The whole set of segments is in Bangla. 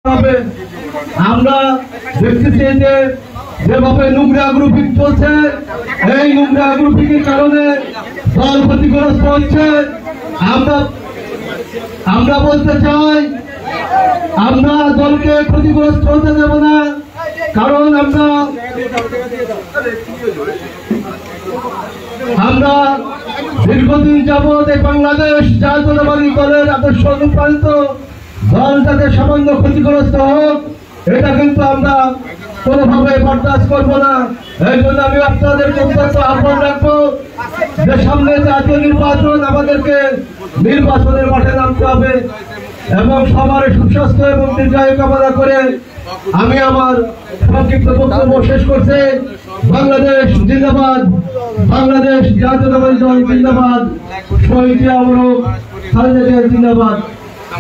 আমরা দেখতেছি যে যেভাবে নোংরা গ্রুপিং চলছে, এই নোংরা গ্রুপিং এর কারণে দল ক্ষতিগ্রস্ত হচ্ছে। আমরা বলতে চাই, আমরা দলকে ক্ষতিগ্রস্ত হতে দেব না, কারণ আমরা দীর্ঘদিন যাবৎ এই বাংলাদেশ জাতীয়তাবাদী দলের আদর্শ অনুপ্রাণিত দল যাতে সামান্য ক্ষতিগ্রস্ত হোক, এটা কিন্তু আমরা কোনোভাবে বরদাস্ত করবো না। এই জন্য আমি আপনাদের অত্যন্ত আহ্বান রাখবো যে সামনে জাতীয় নির্বাচন, আমাদেরকে নির্বাচনের মাঠে নামতে হবে এবং সবার সুস্বাস্থ্য এবং দীর্ঘায়ু কামনা করে আমি আমার সংক্ষিপ্ত বক্তব্য শেষ করছি। বাংলাদেশ জিন্দাবাদ, বাংলাদেশ জাতীয়তাবাদী দল জিন্দাবাদ, শহীদ আমরক খালেদা জিয়া জিন্দাবাদ।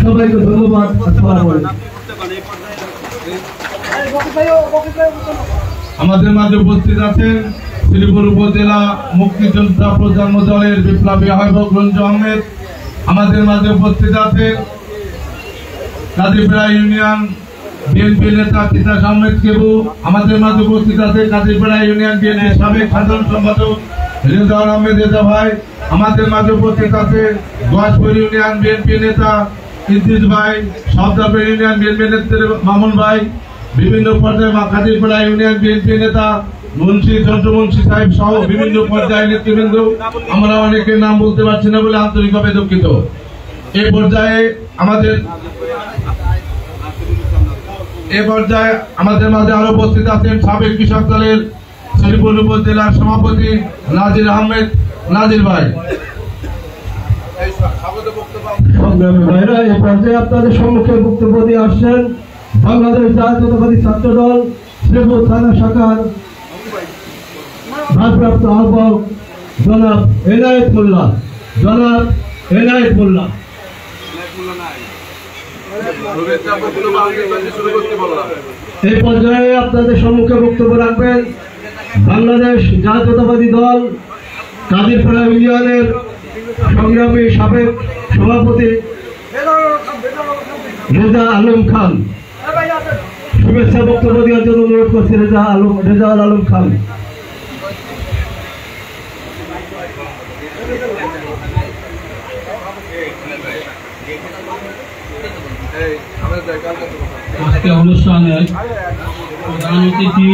সবাইকে ধন্যবাদ। আসসালামু আলাইকুম। আমাদের মাঝে উপস্থিত আছেন শ্রীপুর উপজেলা মুক্তিযোদ্ধা প্রজন্ম দলের বিপ্লবী আহ্বায়ক রঞ্জু আহমেদ। আমাদের মাঝে উপস্থিত আছেন কাজীপাড়া ইউনিয়ন বিএনপি নেতা তিতাস আহমেদ কেবু। আমাদের মাঝে উপস্থিত আছে কাজীপাড়া ইউনিয়ন বিএনপির সাবেক সাধারণ সম্পাদক রেজাউল আহমেদ রেজা ভাই। আমাদের মাঝে উপস্থিত আছে গয়াসপুর ইউনিয়ন বিএনপি নেতা ইদ্রিস ভাই, সবদাপুর ইউনিয়ন বিএনপি নেত্রী মামুন ভাই, বিভিন্ন পর্যায়ে কাজীপাড়া ইউনিয়ন বিএনপি নেতা মুন্সি চন্দ্র মুন্সি সাহেব সহ বিভিন্ন পর্যায়ে নেতৃবৃন্দ। আমরা অনেকের নাম বলতে পারছি না বলে আন্তরিকভাবে দুঃখিত। এই পর্যায়ে আমাদের মাঝে আরো উপস্থিত আছেন সাবেক কৃষক দলের শ্রীপুর উপজেলার সভাপতি নাজির আহমেদ নাজির ভাই। সংগ্রামী ভাইরা, এই পর্যায়ে আপনাদের সম্মুখে বক্তব্য দিয়ে আসছেন বাংলাদেশ জাতীয়তাবাদী ছাত্র দল শ্রীপুর থানা শাখার ভারপ্রাপ্ত আহ্বায়ক জনাব এনায়েত মোল্লা। এই পর্যায়ে আপনাদের সম্মুখে বক্তব্য রাখবেন বাংলাদেশ জাতীয়তাবাদী দল কাজীপাড়া ইউনিয়নের সংগ্রামী সাবেক সভাপতি রেজা আলম খান। শুভেচ্ছা বক্তব্য দেওয়ার জন্য অনুরোধ করছি রেজাউল আলম খান। আজকে অনুষ্ঠানের প্রধান অতিথি,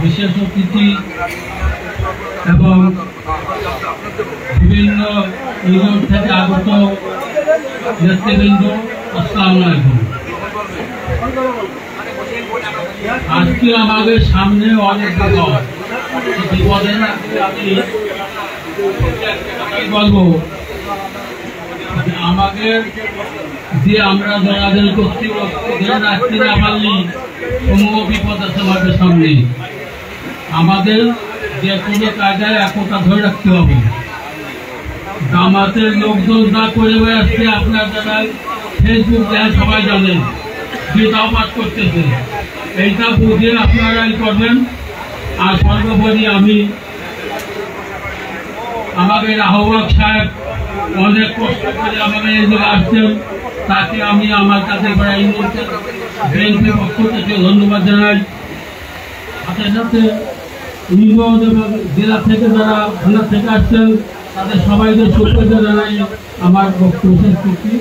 বিশেষ অতিথি এবং বিভিন্ন ইউনিয়ন থেকে আগত নেতৃবৃন্দ, আসসালামু আলাইকুম। আজকে আমাদের সামনে অনেক বিপদের আমি বলবো আমাদের যে আমরা দলাদল করতে রাখতে না পারলে সমূহ বিপদ আছে আমাদের সামনে। আমাদের যে কোনো কায়দায় একতা ধরে রাখতে হবে। জামাতের লোকজন যা করে বেড়াচ্ছে, আপনার যারা ফেসবুক দেখেন সবাই জানেন, গীতাও পাঠ করতেছে। এইটা বুঝে আপনারাই করবেন। আর সর্বোপরি আমি আমাদের আহ্বায়ক সাহেব অনেক কষ্ট করে আমাদের এই জায়গায় আসছেন, তাকে আমি আমার কাছে বিএনপির পক্ষ থেকে ধন্যবাদ জানাই। সাথে সাথে ইউনিয়ন এবং জেলা থেকে যারা থানা থেকে আসছেন তাদের সবাইকে শুভেচ্ছা জানাই। আমার বক্তব্য শেষ করছি।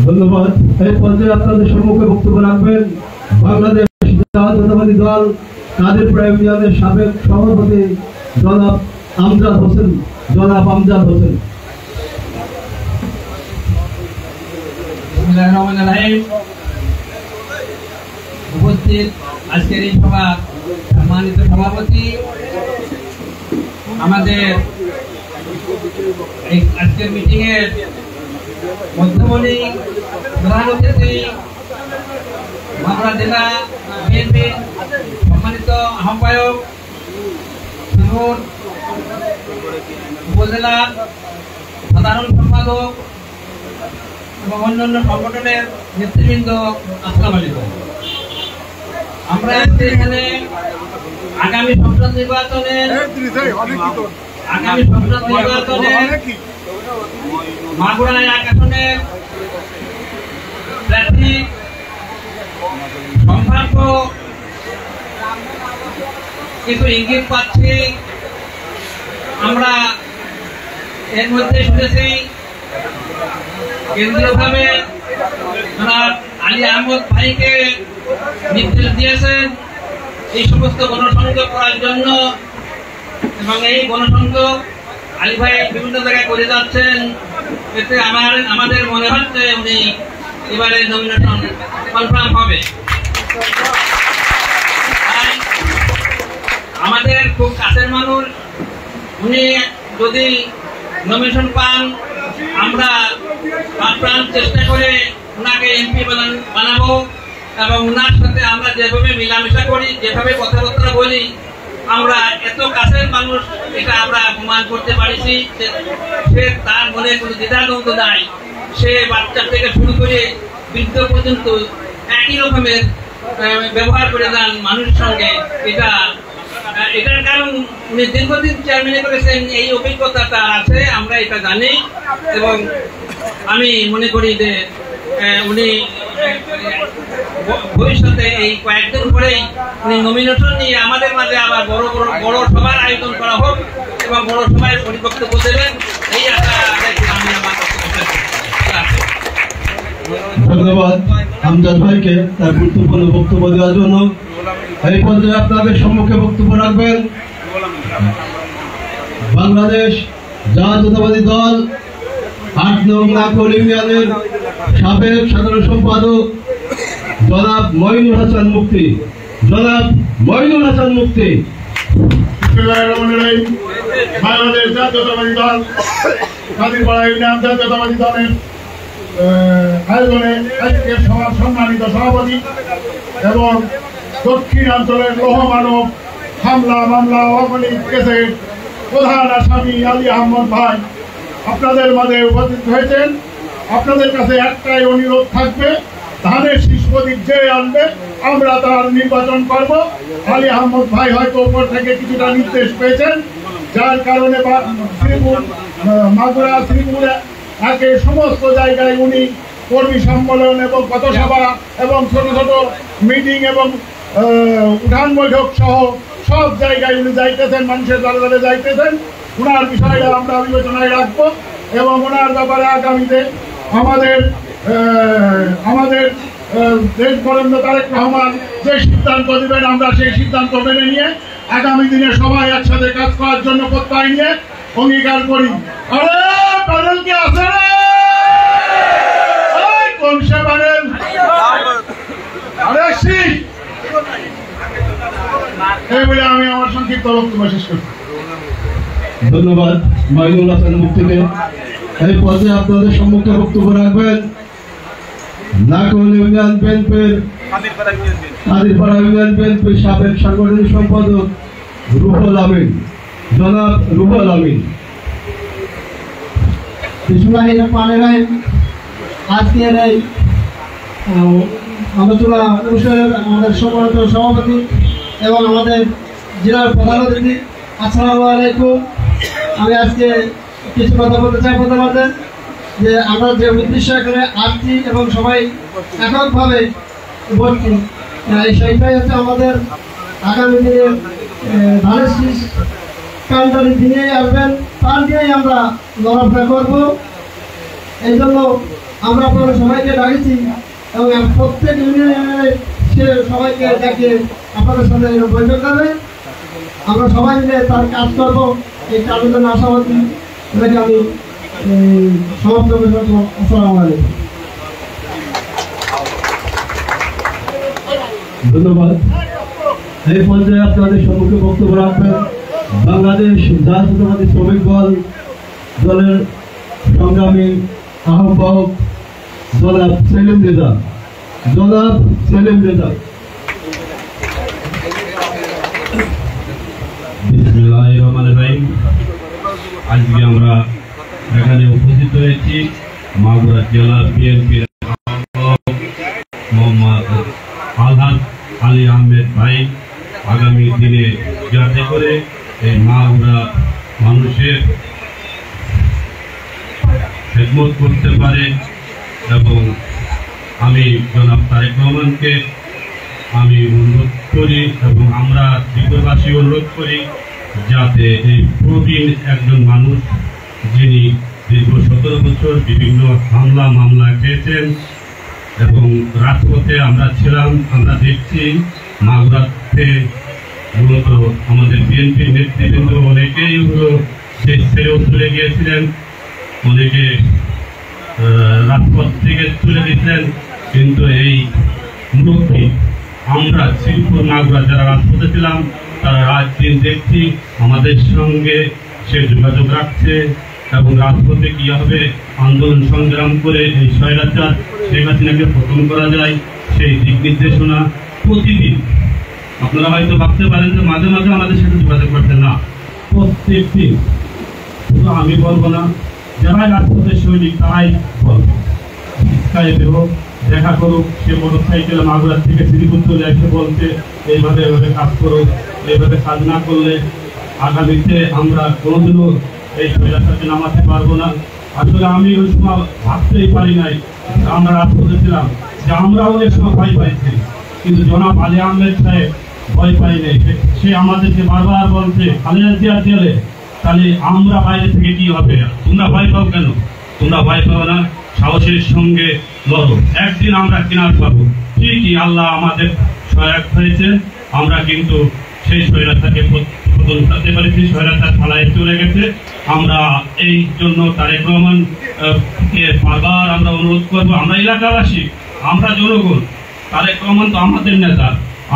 ধন্যবাদ। এই পর্যায়ে আপনাদের সম্মুখে বক্তব্য রাখবেন বাংলাদেশ জাতীয়তাবাদী দল কাজীপাড়া ইউনিয়নের সাবেক সভাপতি জনাব আমজাদ হোসেন। উপস্থিত আজকের এই সভা সম্মানিত সভাপতি, আমাদের এই আজকের মিটিং এর মধ্যমণি, প্রধান অতিথি, মাগুরা জেলা বিএনপি সম্মানিত আহ্বায়ক, শ্রীপুর উপজেলা সাধারণ সম্পাদক এবং অন্যান্য সংগঠনের নেতৃবৃন্দ, আসসালামু আলাইকুম। আমরা এখানে আগামী সংসদ নির্বাচনের মাগুরা এক আসনের প্রার্থী সম্ভাব্য কিছু ইঙ্গিত পাচ্ছি। আমরা এর মধ্যে শুনেছি কেন্দ্রীয়ভাবে আলী আহমদ ভাইকে নির্দেশ দিয়েছেন এই সমস্ত গণসংযোগ করার জন্য, এবং এই গণসংযোগ আলী ভাই বিভিন্ন জায়গায় করে যাচ্ছেন। এতে আমাদের মনে হচ্ছে উনি এবারে নমিনেশন কনফার্ম হবে। আমাদের খুব কাছের মানুষ, উনি যদি নমিনেশন পান আমরা আপ্রাণ চেষ্টা করে ওনাকে এমপি বানাবো, এবং ওনার সাথে আমরা যেভাবে মিলামেশা করি, যেভাবে কথাবার্তা বলি, আমরা এত কাছের মানুষ এটা আমরা প্রমাণ করতে পারিছি। সে তার মনে কোনো দ্বিধাদ্বন্দ্ব নাই, সে বাচ্চা থেকে শুরু করে বৃদ্ধ পর্যন্ত একই রকমের ব্যবহার করে যান মানুষের সঙ্গে। এটার কারণ উনি দীর্ঘদিন চেয়ারম্যানে করেছেন, এই অভিজ্ঞতা তার আছে, আমরা এটা জানি। এবং আমি মনে করি যে উনি ভবিষ্যতে এই কয়েকদিন পরেই উনি নমিনেশন নিয়ে আমাদের মাঝে আবার বড় সভার আয়োজন করা হোক এবং বড় সভায় পরিবক্তব্য দেবেন, এই আশা আমি আমার ধন্যবাদ আমজাদ ভাইকে তার গুরুত্বপূর্ণ বক্তব্য দেওয়ার জন্য। এই পর্যায়ে আপনাদের সম্মুখে বক্তব্য রাখবেন বাংলাদেশ জাতীয়তাবাদী দল ৮ নং নাকল ইউনিয়নের সাবেক সাধারণ সম্পাদক জনাব মঈনুল হাসান মুফতি। জনাব মঈনুল হাসান মুফতি। বাংলাদেশ জাতীয়তাবাদী দল কাদিরপাড়া ইউনিয়ন জাতীয়তাবাদী দলের আয়োজনে আজকের সভার সম্মানিত সভাপতি এবং দক্ষিণাঞ্চলের লৌহমানব হামলা মামলা অগণিত কেসের প্রধান আসামি আলী আহমদ ভাই আপনাদের মাঝে উপস্থিত হয়েছেন। আপনাদের কাছে একটাই অনুরোধ থাকবে, ধানের শীষ প্রতীক যে আনবে আমরা তার নির্বাচন করব। আলী আহমদ ভাই হয়তো উপর থেকে কিছুটা নির্দেশ পেয়েছেন, যার কারণে শ্রীপুর মাগুরা শ্রীপুর আগে সমস্ত জায়গায় উনি কর্মী সম্মেলন এবং পথসভা এবং ছোট ছোট মিটিং এবং উঠান বৈঠক সহ সব জায়গায় উনি যাইতেছেন, মানুষের দ্বারা দ্বারা যাইতেছেন। ওনার বিষয়টা আমরা বিবেচনায় রাখবো এবং ওনার ব্যাপারে আগামীতে আমাদের দেশ বরেণ্য তারেক রহমান যে সিদ্ধান্ত দিবেন আমরা সেই সিদ্ধান্ত মেনে নিয়ে আগামী দিনে সবাই একসাথে কাজ করার জন্য প্রত্যয় নিয়ে অঙ্গীকার করি। আরে প্যানেল কি আছে কোন সে প্যানেল? আরে এই বলে আমি আমার সংক্ষিপ্ত বক্তব্য শেষ করছি। ধন্যবাদ মঈনুল হাসান মুফতিকে। এই পর্যায়ে আপনাদের সম্মুখে বক্তব্য রাখবেন নাকল ইউনিয়ন বিএনপির কাদিরপাড়া ইউনিয়ন বিএনপির সাবেক সাংগঠনিক সম্পাদক রুহুল আমিন। জনাব রুহুল আমিন। বিসমিল্লাহির রহমানির রহিম। আজকের এই আলোচনা অনুষ্ঠানের আমাদের সম্মানিত সভাপতি এবং আমাদের জেলার প্রধান অতিথি, আসসালামু আলাইকুম। আমি আজকে কিছু কথা বলতে চাই আপনাদের যে আমরা যে উদ্দেশ্য এখানে আসছি এবং সবাই এককভাবে বলছি, সেইটাই হচ্ছে আমাদের আগামী দিনে ধানের শীষ কাউন্টারে দিনেই আসবেন, তার দিয়েই আমরা লড়াফেরা করবো। এই জন্য আমরা আপনাদের সবাইকে ডাকছি এবং প্রত্যেক ইউনিয়নে সে সবাইকে ডেকে আপনাদের সাথে বৈঠক করবে, আমরা সবাই মিলে তার কাজ করবো। এই কাজের জন্য আশাবাদী এটাকে আমি সমাপ্ত করবো। আসসালামু আলাইকুম। ধন্যবাদ। এই পর্যায়ে আপনাদের সম্মুখে বক্তব্য রাখবেন বাংলাদেশ জাতীয়তাবাদী শ্রমিক দলের সংগ্রামী আহ্বায়ক জনাব সেলিম রেজা। জনাব সেলিম রেজা। বিসমিল্লাহির রহমানির রহিম। আজকে আমরা এখানে উপস্থিত হয়েছি মাগুরা জেলা বিএনপির মোহাম্মদ আলহাজ আলী আহমেদ ভাই আগামী দিনে যাতে করে এই মাগুরা মানুষের খেদমত করতে পারে। এবং আমি জনাব তারেক রহমানকে আমি অনুরোধ করি এবং আমরা ত্রিপুরাবাসী অনুরোধ করি যাতে এই প্রবীণ একজন মানুষ যিনি দীর্ঘ 17 বছর বিভিন্ন হামলা মামলা খেয়েছেন এবং রাজপথে আমরা ছিলাম, আমরা দেখছি মাগুরাতে মূলত আমাদের বিএনপির নেতৃবৃন্দ অনেকেই দেশ ছেড়েও চলে গিয়েছিলেন, অনেকে রাজপথ থেকে চলে গেছিলেন। কিন্তু এই মুরব্বী আমরা শ্রীপুর মাগুরা যারা রাজপথে ছিলাম তারা রাত দিন দেখছি আমাদের সঙ্গে সে যোগাযোগ রাখছে এবং রাজপথে কিভাবে আন্দোলন সংগ্রাম করে এই স্বৈরাচার শেখ হাসিনাকে পতন করা যায় সেই দিক নির্দেশনা প্রতিদিন। আপনারা হয়তো ভাবতে পারেন যে মাঝে মাঝে আমাদের সাথে যোগাযোগ করছেন, না, প্রত্যেক দিন। শুধু আমি বলবো না, যারাই রাজপথের সৈনিক তারাই বলবো দেখা করুক। সে মোটর সাইকেলে মাগুরার থেকে শ্রীপুর চলে এসে বলতে এইভাবে এভাবে কাজ করুক, এইভাবে কাজ না করলে আগামীতে আমরা কোনোদিনও এই স্বৈরাচারকে নামাতে পারবো না। আসলে আমি ওই সময় ভাবতেই পারি নাই, আমরা রাজপথে ছিলাম, যে আমরাও অনেক সময় ভয় পাইছি, কিন্তু জনাব আলী আহমেদ সাহেব ভয় পাই নাই। সে আমাদেরকে বারবার বলছে খালেদা জিয়ার জেলে, তাহলে আমরা বাইরে থেকে কি হবে? তোমরা ভয় পাও কেন? তোমরা ভয় পাও না, সাহসের সঙ্গে লড়ো, একদিন আমরা কিনার পাবো। ঠিকই আল্লাহ আমাদের সহায়ক হয়েছে, আমরা কিন্তু সেই স্বৈরাচারকে পতন করতে পেরেছি, স্বৈরাচার পালায় চলে গেছে। আমরা এই জন্য তারেক রহমান বারবার আমরা অনুরোধ করবো, আমরা এলাকাবাসী, আমরা জনগণ, তারেক রহমান তো আমাদের নেতা,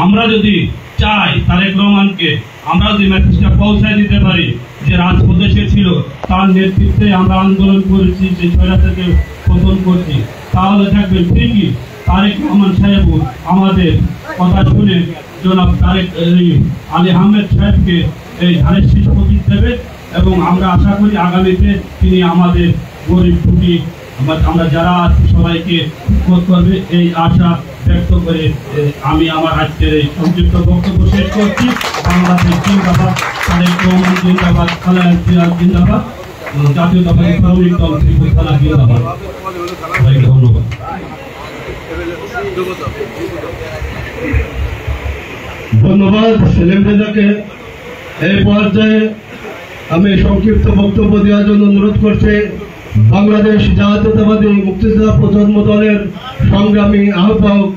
আমরা যদি চাই তারেক রহমানকে, আমরা যদি মেসেজটা পৌঁছায় দিতে পারি যে রাজপথে সে ছিল, তার নেতৃত্বে আমরা আন্দোলন করেছি, যে স্বৈরাচারকে পতন করছি, তাহলে থাকবেন ঠিকই তারেক রহমান সাহেব আমাদের কথা শুনে জনাব তারেক আলী আহমেদ সাহেবকে এই ধানের শীষ প্রতীক দেবে এবং আমরা আশা করি আগামীতে তিনি আমাদের গরিব দুঃখী আমরা যারা আছি সবাইকে উদ্বোধন করবে, এই আশা ব্যক্ত করে আমি আমার আজকের এই সংক্ষিপ্ত বক্তব্য শেষ করছি। বাংলাদেশ জিন্দাবাদ, তারেক রহমান জিন্দাবাদ, খালেদা জিয়া জিন্দাবাদ, জাতীয়তাবাদী শ্রমিক দল ত্রিপুরা থানা জিন্দাবাদ। ধন্যবাদ। ধন্যবাদ সেলিম রেজাকে। এই পর্যায়ে আমি সংক্ষিপ্ত বক্তব্য দেওয়ার জন্য অনুরোধ করছি বাংলাদেশ জাতীয়তাবাদী মুক্তিযোদ্ধা প্রজন্ম দলের সংগ্রামী আহ্বায়ক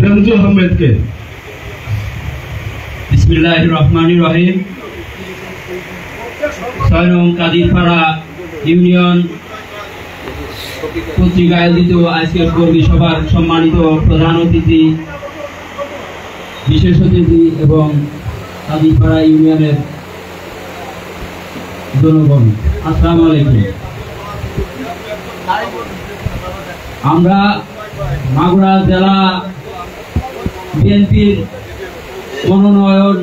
রেঞ্জু আহমেদকে। বিসমিল্লাহির রহমানির রহিম। 6 নং কাদিরপাড়া ইউনিয়ন কর্তৃক আয়োজিত আজকের কর্মী সভার সম্মানিত প্রধান অতিথি, বিশেষ অতিথি এবং কাদিরপাড়া ইউনিয়নের জনগণ, আসসালামু আলাইকুম। আমরা মাগুরা জেলা বিএনপির মনোনয়ন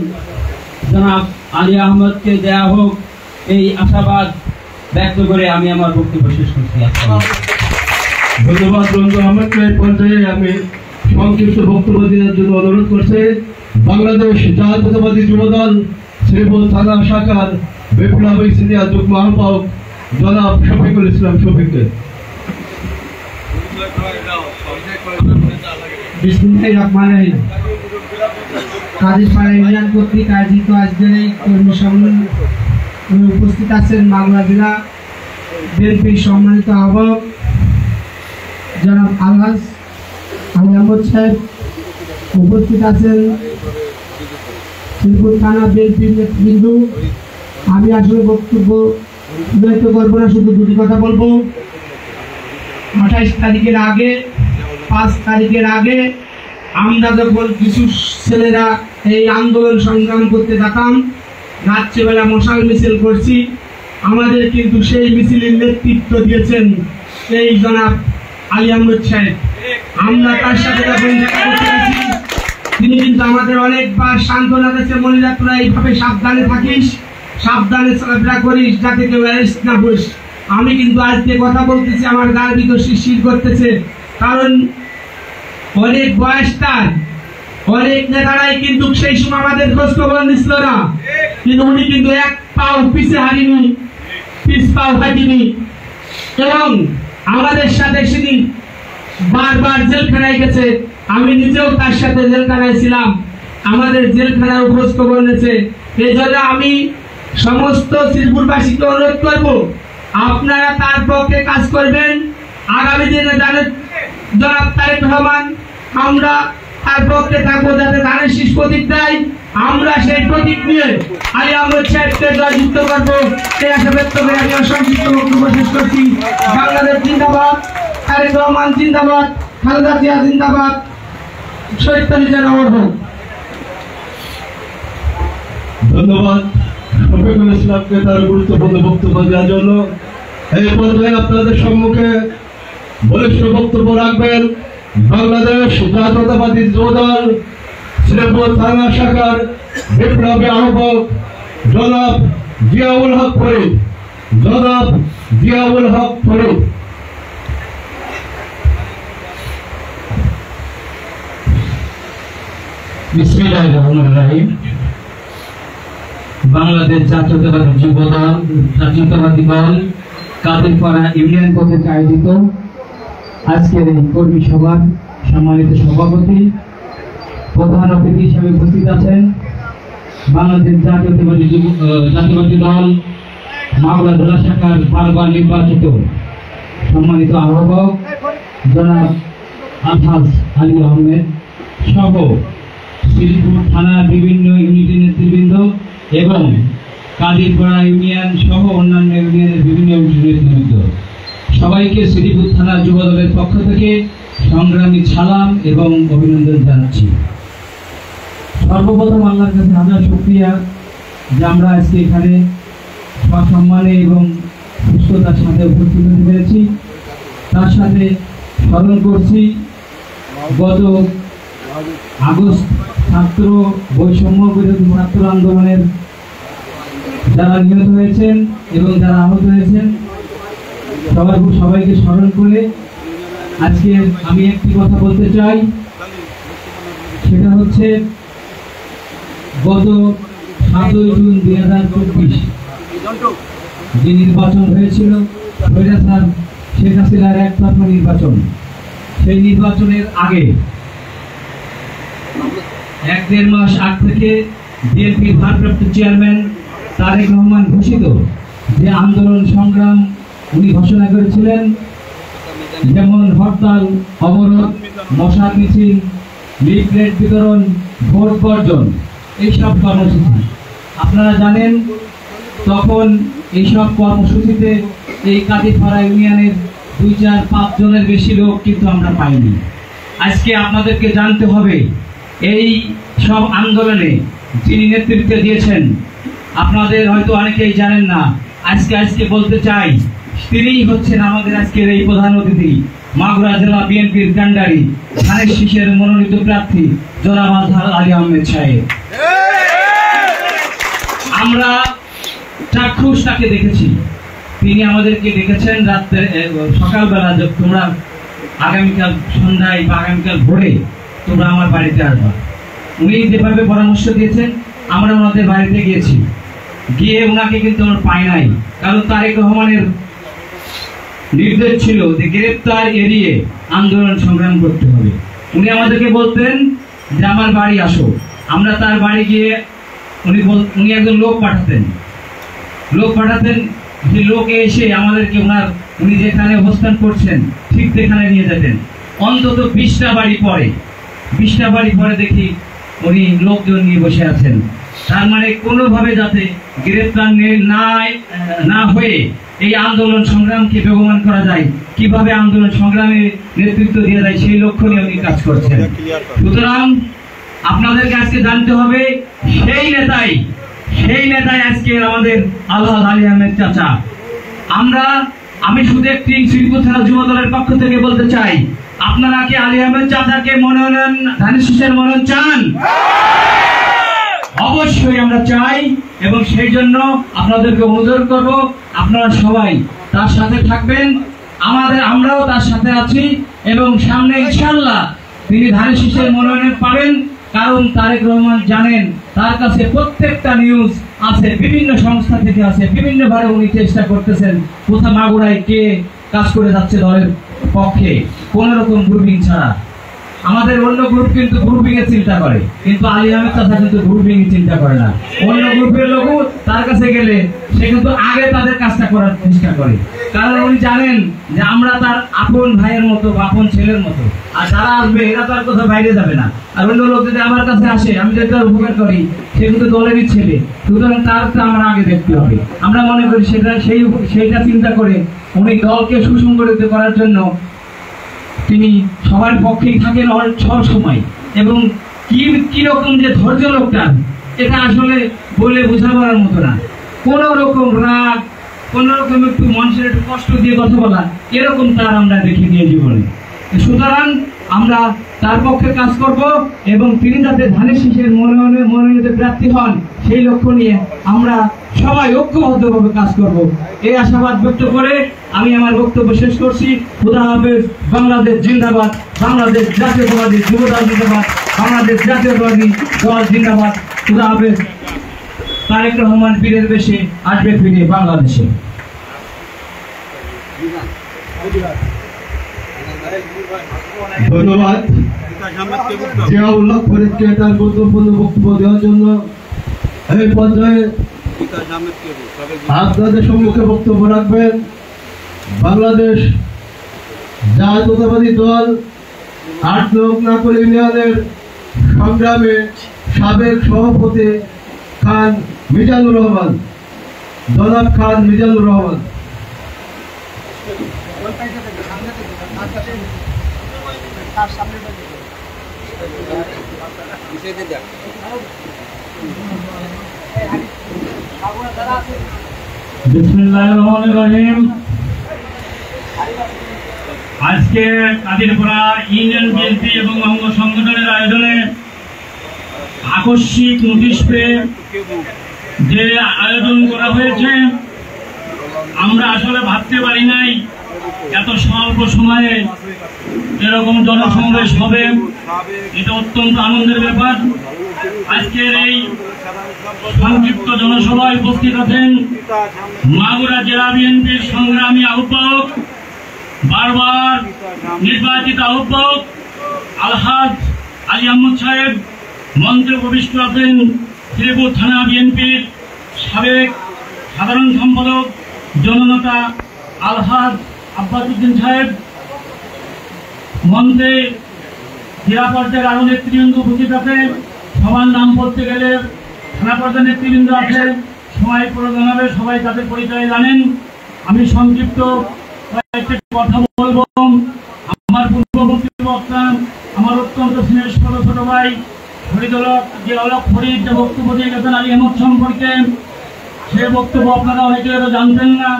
জনাব আলী আহমদকে দেয়া হোক, এই আশাবাদ ব্যক্ত করে আমি আমার বক্তব্য শেষ করছি। ধন্যবাদ রঞ্জু আহমেদকে। এই পর্যায়ে আমি সংক্ষিপ্ত বক্তব্য দেওয়ার জন্য অনুরোধ করছি বাংলাদেশ জাতীয়তাবাদী যুবদল শ্রীপুর থানা শাখার বিপ্লবী সিনিয়র যুগ্ম আহ্বায়ক জনাব শফিকুল ইসলাম শফিককে। বিসমিল্লাহির রহমানির রহিম। কাদিরপাড়া ইউনিয়ন কর্তৃক আয়োজিত আজকের এই কর্মী সম্মেলনে উপস্থিত আছেন মাগুরা জেলা বিএনপির সম্মানিত আহ্বায়ক জনাব আলহাজ আলী আহমদ সাহেব, উপস্থিত আছেন শ্রীপুর থানা বিএনপির নেতৃবৃন্দ। আমি আসলে বক্তব্য উল্লেখ করবো না, শুধু দুটি কথা বলবো। 28 তারিখের আগে, 5 তারিখের আগে আমরা যখন কিছু ছেলেরা এই আন্দোলন সংগ্রাম করতে যেতাম, রাত্রিবেলা মশাল মিছিল করছি, আমাদের কিন্তু সেই মিছিলের নেতৃত্ব দিয়েছেন এই জনাব আলী আহমদ সাহেব। আমরা তার সাথে যখন দেখা করতে গেছি, তিনি কিন্তু আমাদের অনেকবার সান্ত্বনা দিয়েছে, মনে তোরা এইভাবে সাবধানে থাকিস, সাবধানে চলাফেরা করিস, যাতে কেউ অ্যারেস্ট না হোস। আমি কিন্তু আজকে কথা বলতেছি, আমার গায়ের ভিতর শিরশির করতেছে, কারণ অনেক বয়স তার, অনেক নেতারাই কিন্তু সেই সময় আমাদের খোঁজ খবর নিছিল না, কিন্তু উনি কিন্তু এক পাও পিছে হারিনি, পিছ পাও হারিনি। এবং আমাদের সাথে সেদিন বারবার জেলখানায় গেছে, আমি নিজেও তার সাথে জেলখানায় ছিলাম, আমাদের জেলখানার খোঁজ খবর নিয়েছে। এই জন্য আমি সমস্ত শ্রীপুরবাসীকে অনুরোধ করব, আপনারা তার পক্ষে কাজ করবেন। আগামী দিনে জানেন জনাব তারেক রহমান, আমরা তার পক্ষে থাকবো যাতে ধানের শীষ প্রতীক দেয়, আমরা সেই প্রতীক নিয়ে আলী আহমেদ সাহেবকে জয়যুক্ত করবো। সেই আশা ব্যক্ত করে আমি সংক্ষিপ্ত বক্তব্য শেষ করছি। বাংলাদেশ জিন্দাবাদ, তারেক রহমান জিন্দাবাদ, খালেদা জিয়া জিন্দাবাদ, শহীদ তালিকার অমর হোক। ধন্যবাদ শফিকুল ইসলামকে তার গুরুত্বপূর্ণ বক্তব্য দেওয়ার জন্য। এই পর্যায়ে আপনাদের সম্মুখে বলিষ্ঠ বক্তব্য রাখবেন বাংলাদেশ জাতীয়তাবাদী যুবদল শ্রীপুর থানা শাখার বিপ্লবী আহ্বায়ক জনাব জিয়াউল হক ফরিদ। জনাব জিয়াউল হক ফরিদ। বিসমিল্লাহির রহমানির রহিম। বাংলাদেশ জাতীয়তাবাদী যুবদল জাতীয়তাবাদী দল কাদিরপাড়া ইউনিয়ন কর্তৃক আয়োজিত আজকের এই কর্মী সভার সম্মানিত সভাপতি, প্রধান অতিথি হিসেবে উপস্থিত আছেন বাংলাদেশ জাতীয়তাবাদী দল মাগুরা জেলা শাখার বারবার নির্বাচিত সম্মানিত আহ্বায়ক জনাব আলহাজ আলী আহমেদ সহ শ্রীপুর থানার বিভিন্ন ইউনিটের নেতৃবৃন্দ এবং কাদিরপাড়া ইউনিয়ন সহ অন্যান্য ইউনিয়নের বিভিন্ন নেতৃবৃন্দ, সবাইকে শ্রীপুর থানা যুবদলের পক্ষ থেকে সংগ্রামী সালাম এবং অভিনন্দন জানাচ্ছি। সর্বপ্রথম আল্লাহর কাছে হাজার শুকরিয়া যে আমরা আজকে এখানে সসম্মানে এবং সুস্থতার সাথে উপস্থিত হতে পেরেছি। তার সাথে স্মরণ করছি গত আগস্ট ছাত্র বৈষম্য বিরোধী ছাত্র আন্দোলনের যারা নিহত হয়েছেন এবং যারা আহত হয়েছেন সবাইকে স্মরণ করে আজকে আমি একটি কথা বলতে চাই। সেটা হচ্ছে গত 7ই জুন 2024 যে নির্বাচন হয়েছিল স্বৈরাচার শেখ হাসিনার একতরফা নির্বাচন, সেই নির্বাচনের আগে 1-1.5 মাস আগ থেকে বিএনপির ভারপ্রাপ্ত চেয়ারম্যান তারেক রহমান ঘোষিত যে আন্দোলন সংগ্রাম উনি ঘোষণা করেছিলেন, যেমন হরতাল, অবরোধ, মশাল মিছিল, লিফলেট বিতরণ, ভোট বর্জন, এইসব কর্মসূচি আপনারা জানেন। তখন এইসব কর্মসূচিতে এই কাদিরপাড়া ইউনিয়নের 2-4-5 জনের বেশি লোক কিন্তু আমরা পাইনি। আজকে আপনাদেরকে জানতে হবে এই সব আন্দোলনে যিনি নেতৃত্ব দিয়েছেন, আপনাদের হয়তো অনেকেই জানেন না, আজকে বলতে চাই তিনিই হচ্ছেন আমাদের আজকের এই প্রধান অতিথি, মাগুরা জেলা বিএনপির কান্ডারি ধানের শীষের মনোনীত প্রার্থী জনাব আলী আহমেদ সাহেব। আমরা চাক্ষুষ তাকে দেখেছি, তিনি আমাদেরকে ডেকেছেন রাত্রে সকালবেলা, তোমরা আগামীকাল সন্ধ্যায় বা আগামীকাল ভোরে তোমরা আমার বাড়িতে আসবা। উনি যেভাবে পরামর্শ দিয়েছেন আমরা ওনাদের বাড়িতে গিয়েছি, গিয়ে ওনাকে কিন্তু আমরা পাই নাই, কারণ তারেক রহমানের নির্দেশ ছিল যে গ্রেপ্তার এড়িয়ে আন্দোলন সংগ্রাম করতে হবে। উনি আমাদেরকে বলতেন যে আমার বাড়ি আসো, আমরা তার বাড়ি গিয়ে উনি একজন লোক পাঠাতেন, যে লোক এসে আমাদেরকে উনি যেখানে অবস্থান করছেন ঠিক সেখানে নিয়ে যেতেন। অন্তত 20টা বাড়ি পরে দেখি উনি লোকজন নিয়ে বসে আছেন। তার মানে কোনোভাবে যাতে গ্রেপ্তার না হয়ে এই আন্দোলন সংগ্রামকে বেগমান করা যায়, কিভাবে আন্দোলন সংগ্রামে নেতৃত্ব দিয়ে যায় সেই লক্ষ্য নিয়ে উনি কাজ করছেন। সুতরাং আপনাদেরকে আজকে জানতে হবে সেই নেতাই আজকে আমাদের আলহাজ আলী আহমেদ চাচা। আমি শুধু একটি শ্রীপুর থানা যুব দলের পক্ষ থেকে বলতে চাই, আপনারা কি আলী আহমেদ চাচাকে মনোনয়ন ধানের শীষের মনোনয়ন চান? অবশ্যই আমরা চাই, এবং সেই জন্য আপনাদেরকে অনুরোধ করব আপনারা সবাই তার সাথে থাকবেন। আমরাও তার সাথে আছি, এবং সামনে ইনশাআল্লাহ তিনি ধানের শীষের মনোনয়ন পাবেন। কারণ তারেক রহমান জানেন তার কাছে প্রত্যেকটা নিউজ আছে, বিভিন্ন সংস্থা থেকে আছে, বিভিন্নভাবে উনি চেষ্টা করতেছেন কোথা মাগুরায় কে কাজ করে যাচ্ছে দলের পক্ষে কোন রকম গ্রুপিং ছাড়া। আমাদের অন্য গ্রুপ কিন্তু গ্রুপিং এর চিন্তা করে, কিন্তু আলী আহমেদ চাচা কিন্তু গ্রুপিং এর চিন্তা করে না। অন্য গ্রুপের লোক তার কাছে গেলে সে কিন্তু আগে তাদের কাজটা করার চেষ্টা করে, কারণ উনি জানেন যে আমরা তার আপন ভাইয়ের মতো বা আপন ছেলের মতো। আর যারা আসবে এরা তো আর কোথাও বাইরে যাবে না। আর অন্য লোক যদি আমার কাছে আসে, আমি যদি তার উপকার করি, সে কিন্তু দলেরই ছেলে, সুতরাং তারটা আমরা আগে দেখতে হবে। আমরা মনে করি সেইটা চিন্তা করে উনি দলকে সুসংগঠিত করার জন্য তিনি সবার পক্ষেই থাকেন সব সময়। এবং কি রকম যে ধৈর্য লোকটা, এটা আসলে বলে বোঝাবার মতো না। কোন রকম রাগ, কোন রকম একটু মানুষের একটু কষ্ট দিয়ে কথা বলা, এরকম তার আমরা দেখি নিয়ে জীবনে। সুতরাং আমরা তার পক্ষে কাজ করব এবং তিনি যাতে ধানের শীষের মনোনীত প্রার্থী হন, সেই লক্ষ্য নিয়ে আমরা সবাই ঐক্যবদ্ধভাবে কাজ করব, এই আশাবাদ ব্যক্ত করে আমি আমার বক্তব্য শেষ করছি। খুদা হাফেজ। বাংলাদেশ জিন্দাবাদ, বাংলাদেশ জাতীয়তাবাদী যুবদল জিন্দাবাদ, বাংলাদেশ জাতীয়তাবাদী দল জিন্দাবাদ। খুদা হাফেজ। তারেক রহমান পীরের বেশে আসবে ফিরে বাংলাদেশে। ধন্যবাদ জিয়াউল্লাহ ফরিদকে তার গুরুত্বপূর্ণ বক্তব্য দেওয়ার জন্য। এই পর্যায়ে আপনাদের সম্মুখে বক্তব্য রাখবেন বাংলাদেশ জাতীয়তাবাদী দল ৮ নং নাকল ইউনিয়নের সংগ্রামে সাবেক সভাপতি খান মিজানুর রহমান, জনাব খান মিজানুর রহমান। বিসমিল্লাহির রহমানির রহিম। আজকে কাদিরপাড়া ইউনিয়ন বিএনপি এবং অঙ্গ সংগঠনের আয়োজনে আকস্মিক নোটিশ পেয়ে যে আয়োজন করা হয়েছে, আমরা আসলে ভাবতে পারি নাই এত স্বল্প সময়ে এরকম জনসমাবেশ হবে। এটা অত্যন্ত আনন্দের ব্যাপার। আজকের এই সংক্ষিপ্ত জনসভায় উপস্থিত আছেন মাগুরা জেলা বিএনপির সংগ্রামী আহ্বায়ক, বারবার নির্বাচিত আহ্বায়ক আলহাজ আলী আহমদ সাহেব। মঞ্চে উপবিষ্ট আছেন শ্রীপুর থানা বিএনপির সাবেক সাধারণ সম্পাদক জননেতা আলহাজ আব্বাস উদ্দিন সাহেব। মঞ্চে জেলা পর্যায়ের আরো নেতৃবৃন্দ উপস্থিত আছে। সবার নাম বলতে গেলে থানা পর্যায়ের নেতৃবৃন্দ আছে, সময় প্রয়োজন হবে, সবাই তাদের পরিচয় জানেন। আমি সংক্ষিপ্ত কয়েকটি কথা বলবো। আমার পূর্ববর্তী বক্তা আমার অত্যন্ত স্নেহের ছোট ভাই ফরিদ যে বক্তব্য দিয়ে গেছেন আলী আহমদ সম্পর্কে, সে বক্তব্য আপনারা অনেকে জানতেন না।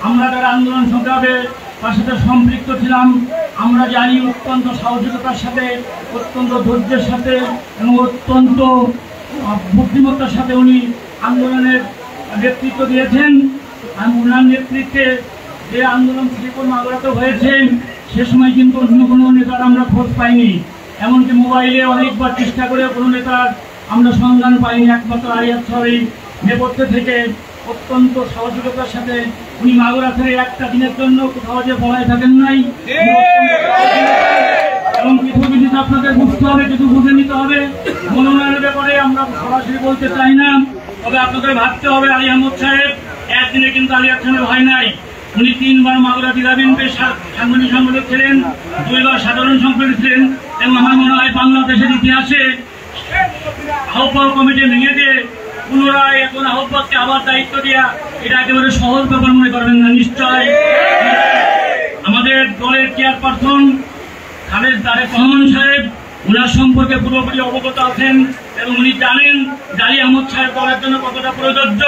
আমরা যারা আন্দোলন সংগ্রামে তার সাথে সম্পৃক্ত ছিলাম, আমরা জানি অত্যন্ত সাহসিকতার সাথে, অত্যন্ত ধৈর্যের সাথে এবং অত্যন্ত বুদ্ধিমত্তার সাথে উনি আন্দোলনের নেতৃত্ব দিয়েছেন। ওনার নেতৃত্বে যে আন্দোলন শ্রীপুর মাগুরাতে হয়েছে, সে সময় কিন্তু অন্য কোনো নেতার আমরা খোঁজ পাইনি। এমনকি মোবাইলে অনেকবার চেষ্টা করে কোনো নেতার আমরা সন্ধান পাইনি। একমাত্র আরিয়াত সাহেব নেপথ্যে থেকে অত্যন্ত সাহসিকতার সাথে উনি মাগুরা থেকে একটা দিনের জন্য কোথাও যে পড়ায় থাকেন নাই। এবং কিছু জিনিস আপনাদের বুঝতে হবে, কিছু বুঝে নিতে হবে। মনোনয়নের ব্যাপারে আমরা সরাসরি বলতে চাই না, তবে আপনাদের ভাবতে হবে আলী আহমদ সাহেব একদিনে কিন্তু আলিয়াত সাহেব হয় নাই। উনি 3 বার মাগুরা জেলা বিএনপির সাংগঠনিক সম্পাদক ছিলেন, 2 বার সাধারণ সম্পাদক ছিলেন। এবং আমার মনে হয় বাংলাদেশের ইতিহাসে আহ্বায়ক কমিটি ভেঙে দিয়ে পুনরায় এখন আহ্বায়ককে আবার দায়িত্ব দেওয়া, এটা একেবারে সহজ ব্যাপার মনে করবেন না। নিশ্চয় আমাদের দলের চেয়ারপারসন খালেদ তারেক রহমান সাহেব উনার সম্পর্কে পুরোপুরি অবগত আছেন এবং উনি জানেন আলী আহমদ সাহেব দলের জন্য কতটা প্রযোজ্য।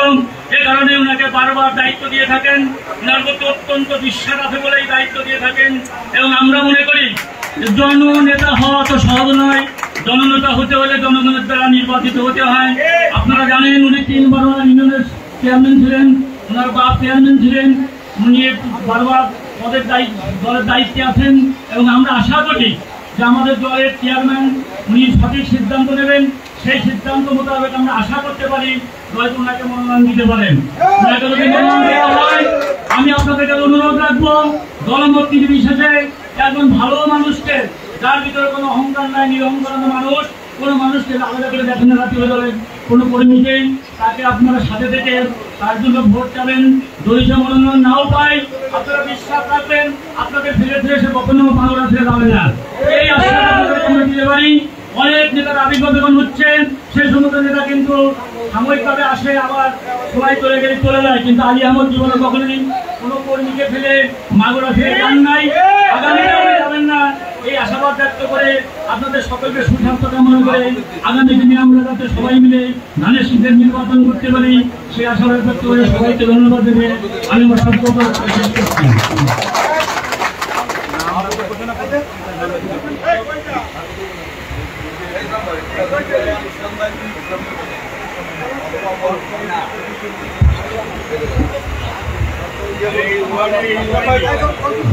এ কারণে উনাকে বারবার দায়িত্ব দিয়ে থাকেন। উনার প্রতি অত্যন্ত বিশ্বাস আছে বলেই দায়িত্ব দিয়ে থাকেন। এবং আমরা মনে করি জননেতা হওয়া তো সহজ নয়, জননেতা হতে হলে জনগণের দ্বারা নির্বাচিত হতে হয়। আপনারা জানেন উনি 3 বার ইউনিয়নের চেয়ারম্যান ছিলেন, ওনার বাপ চেয়ারম্যান ছিলেন, উনি বারবার দলের দায়িত্বে আছেন। এবং আমরা আশা করি যে আমাদের দলের চেয়ারম্যান উনি সঠিক সিদ্ধান্ত নেবেন, সেই সিদ্ধান্ত মোতাবেক আমরা আশা করতে পারি হয়তো ওনাকে মনোনয়ন দিতে পারেন। ওনাকে যদি মনোনয়ন দেওয়া হয়, আমি আপনাদের অনুরোধ রাখবো দলমত নির্বিশেষে একজন ভালো মানুষকে, যার ভিতরে কোনো অহংকার নাই, নিরহংকার মানুষ, কোনো মানুষকে আলাদা করে দেখেন না জাতীয় দলের কোনো কর্মীকে, তাকে আপনারা সাথে থেকে তার জন্য ভোট চাবেন। যদি সে মনোনয়ন নাও পায়, আপনারা বিশ্বাস রাখবেন আপনাদের ফিরে ফিরে সে কখনো ভালো রাখতে যাবে না। এই আশা আমরা দিতে পারি। অনেক নেতার আবির্ভাব এখন হচ্ছে, সেই সমস্ত নেতা কিন্তু সাময়িকভাবে আসে, আবার সবাই চলে গেলে চলে যায়, কিন্তু আলী আহমদ জীবনে কখনোই কোনো কর্মীকে ফেলে মাগুরা ফিরে যান নাই, আগামীতে যাবেন না। এই আশাবাদ ব্যক্ত করে আপনাদের সকলকে সুস্বাস্থ্য কামনা করে আগামী দিনে আমরা যাতে সবাই মিলে ধানের শীতের নির্বাচন করতে পারি, সেই আশাবাদ ব্যক্ত করে সবাইকে ধন্যবাদ দেবে। আমি আমার বক্তব্য শেষ করছি।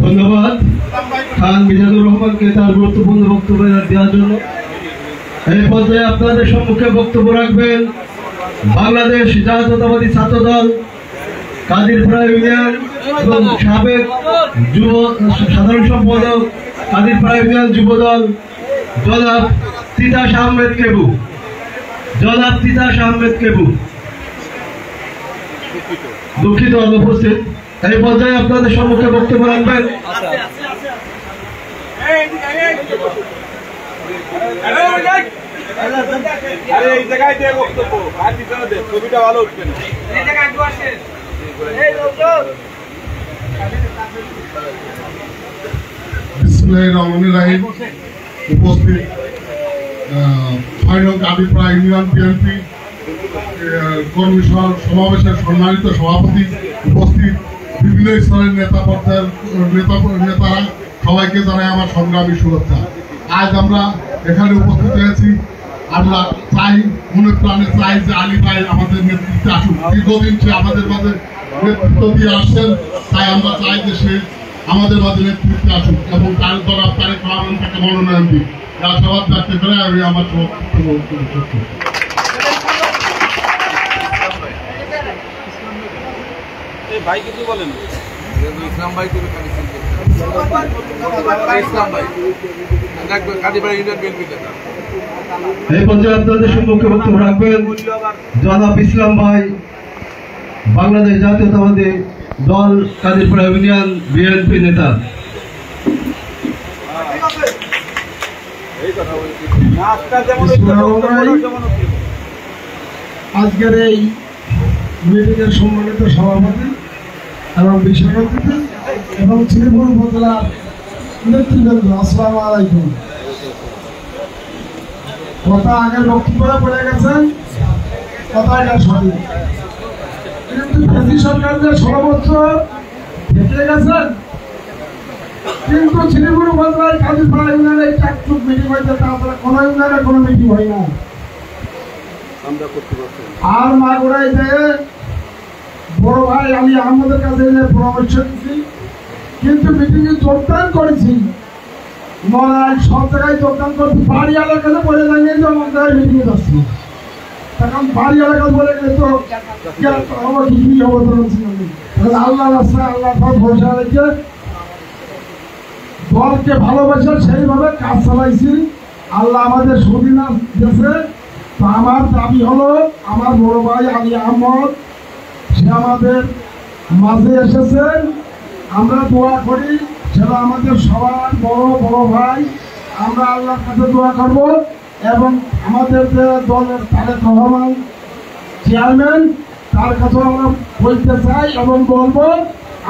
ধন্যবাদ খান মিজানুর রহমানকে তার গুরুত্বপূর্ণ বক্তব্য দেওয়ার জন্য। এই পর্যায়ে আপনাদের সম্মুখে বক্তব্য রাখবেন বাংলাদেশ জাতীয়তাবাদী ছাত্র দল কাদিরপাড়া ইউনিয়ন এবং সাবেক যুব সাধারণ সম্পাদক কাদিরপাড়া ইউনিয়ন যুবদল জনাব তিতাস আহমেদ কেবু। জনাব তিতাস আহমেদ কেবু দুঃখিত অনুপস্থিত। এই পর্যায়ে আপনাদের সম্মুখে বক্তব্য রাখবেন উপস্থিত 6 নং কাদিরপাড়া ইউনিয়ন বিএনপি কর্মী সমাবেশের সম্মানিত সভাপতি, উপস্থিত বিভিন্ন স্তরের নেতা পর্যায়ের নেতারা, সবাইকে জানাই আমার সংগ্রামী শুভেচ্ছা। আজ আমরা এখানে উপস্থিত হয়েছি, আমরা চাই, মনে প্রাণে চাই যে আলী ভাই আমাদের নেতৃত্বে আসুক। দীর্ঘদিন সে আমাদের মাঝে নেতৃত্ব দিয়ে আসছেন, তাই আমরা চাই যে সে আমাদের মাঝে নেতৃত্বে আসুক এবং তার দ্বারা তারেক রহমান তাকে মনোনয়ন দিক। আশাবাদ ব্যক্ত করে আমি আমার বক্তব্য করছি। ভাই কিছু বলেন। ইসলাম ভাই এই পর্যায়ে আপনাদের সম্মুখে বক্তব্য রাখবেন জনাব ইসলাম ভাই, বাংলাদেশ জাতীয়তাবাদী দল কাদিরপাড়া ইউনিয়ন বিএনপি নেতা। আজকের এই মিটিংয়ের সম্মানিত সভাপতি এবং বিশেষ অতিথি এবং শ্রীপুর উপজেলার নেতৃবৃন্দ, আসসালামু আলাইকুম। কথা আগের বক্তব্যে পড়ে গেছেন, কথাটা সঠিক, কিন্তু কেন্দ্রীয় সরকার যে 16 বছর থেকে গেছেন, কিন্তু শ্রীপুর উপজেলায় কাদিরপাড়া ইউনিয়নে একটু মিটিং হয়েছে, তারপরে কোনো ইউনিয়নে কোনো মিটিং হয় না। আর মাগুরায় যে বড় ভাই আলী আহমদের কাছে পরামর্শ দিচ্ছি, কিন্তু মিটিংয়ে যোগদান করেছি, নয় সব জায়গায় যোগদান করছি। বাড়ি এলাকাতে বলে জানিয়ে যে অন্য জায়গায় মিটিংয়ে যাচ্ছি, তখন বাড়ি এলাকা বলে গেলে তো আমার কিছুই অবতরণ ছিল না। আল্লাহ রাস্তায় আল্লাহ ভরসা রেখে দলকে ভালোবাসে সেইভাবে কাজ চালাইছি। আল্লাহ আমাদের সুবিধা দিয়েছে। তো আমার দাবি হলো, আমার বড় ভাই আলী আহমদ সে আমাদের মাঝে এসেছেন, আমরা দোয়া করি সেটা আমাদের সবার বড় বড় ভাই। আমরা আল্লাহর কাছে দোয়া করব এবং আমাদের যে দলের তারেক রহমান চেয়ারম্যান, তার কাছে আমরা বলতে চাই এবং বলবো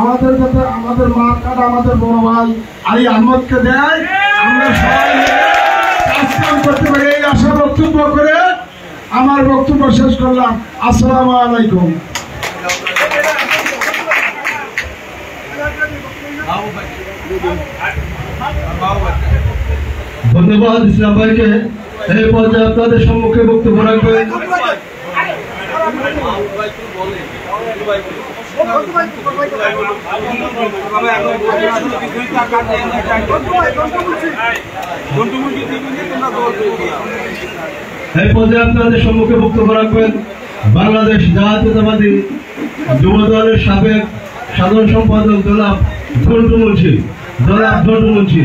আমাদের যাতে আমাদের মার্কাটা আমাদের বড় ভাই আলী আহমদকে দেয়, আমরা সবাই কাজ করতে পারি। এই আশা বক্তব্য করে আমার বক্তব্য শেষ করলাম। আসসালামু আলাইকুম। ধন্যবাদ ইসলাম ভাইকে। এই পর্যায়ে আপনাদের সম্মুখে বক্তব্য রাখবেন বাংলাদেশ জাতীয়তাবাদী যুব দলের সাবেক সাধারণ সম্পাদক জনাব ঝন্টু মুন্সি, জনাব ঝন্টু মুন্সি।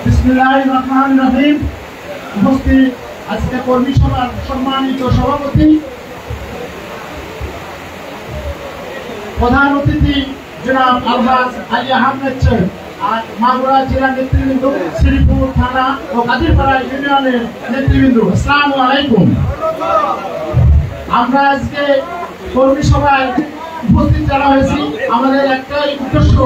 বিসমিল্লাহির রহমানির রহিম। উপস্থিত আজকে কর্মী সভার সম্মানিত সভাপতি, প্রধান অতিথি জনাব আলহাজ আলী আহমেদ সাহেব, আর মাগুরা জেলা নেতৃবৃন্দ, শ্রীপুর থানা ও কাদিরপাড়া ইউনিয়নের নেতৃবৃন্দ, আসসালামু আলাইকুম। আমরা আজকে কর্মী সভায় উপস্থিত যারা হয়েছি, আমাদের একটাই উদ্দেশ্য,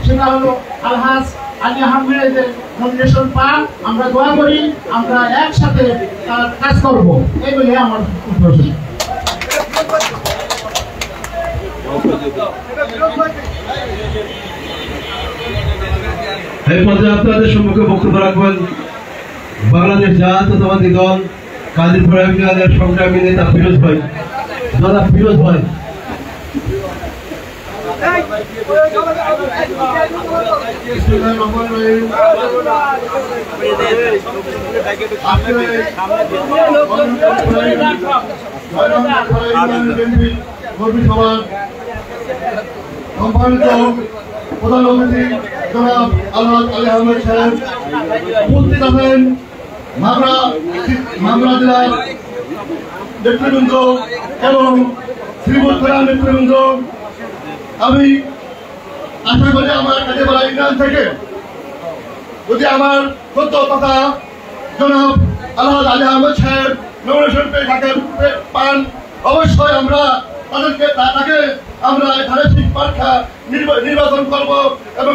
সেটা হলো আলহাজ আলী আহমেদের নমিনেশন পান। আমরা দোয়া করি আমরা একসাথে কাজ করব, এই বলে আমার উদ্দেশ্য। এই পর্যায়ে আপনাদের সম্মুখে বক্তব্য রাখবেন বাংলাদেশ জাতীয়তাবাদী দল কাদিরপাড়া ইউনিয়নের সংগ্রামী নেতা ফিরোজ ভাই, জনাব ফিরোজ ভাই। কর্মী সভার সম্মানিত প্রধান অতিথি জনাব আলহাজ আলী আহমেদ সাহেব, উপস্থিত আছেন মাগুরা জেলার নেতৃবৃন্দ এবং শ্রীপুর থানার নেতৃবৃন্দ। আমি আশা করি আমার কাদিরপাড়া ইউনিয়ন থেকে যদি আমার সত্য কথা জনাব আলহাজ আলী আহমেদ সাহেব নমিনেশন পান, অবশ্যই আমরা তাকে আমরা এখানে শিক্ষা নির্বাচন করব এবং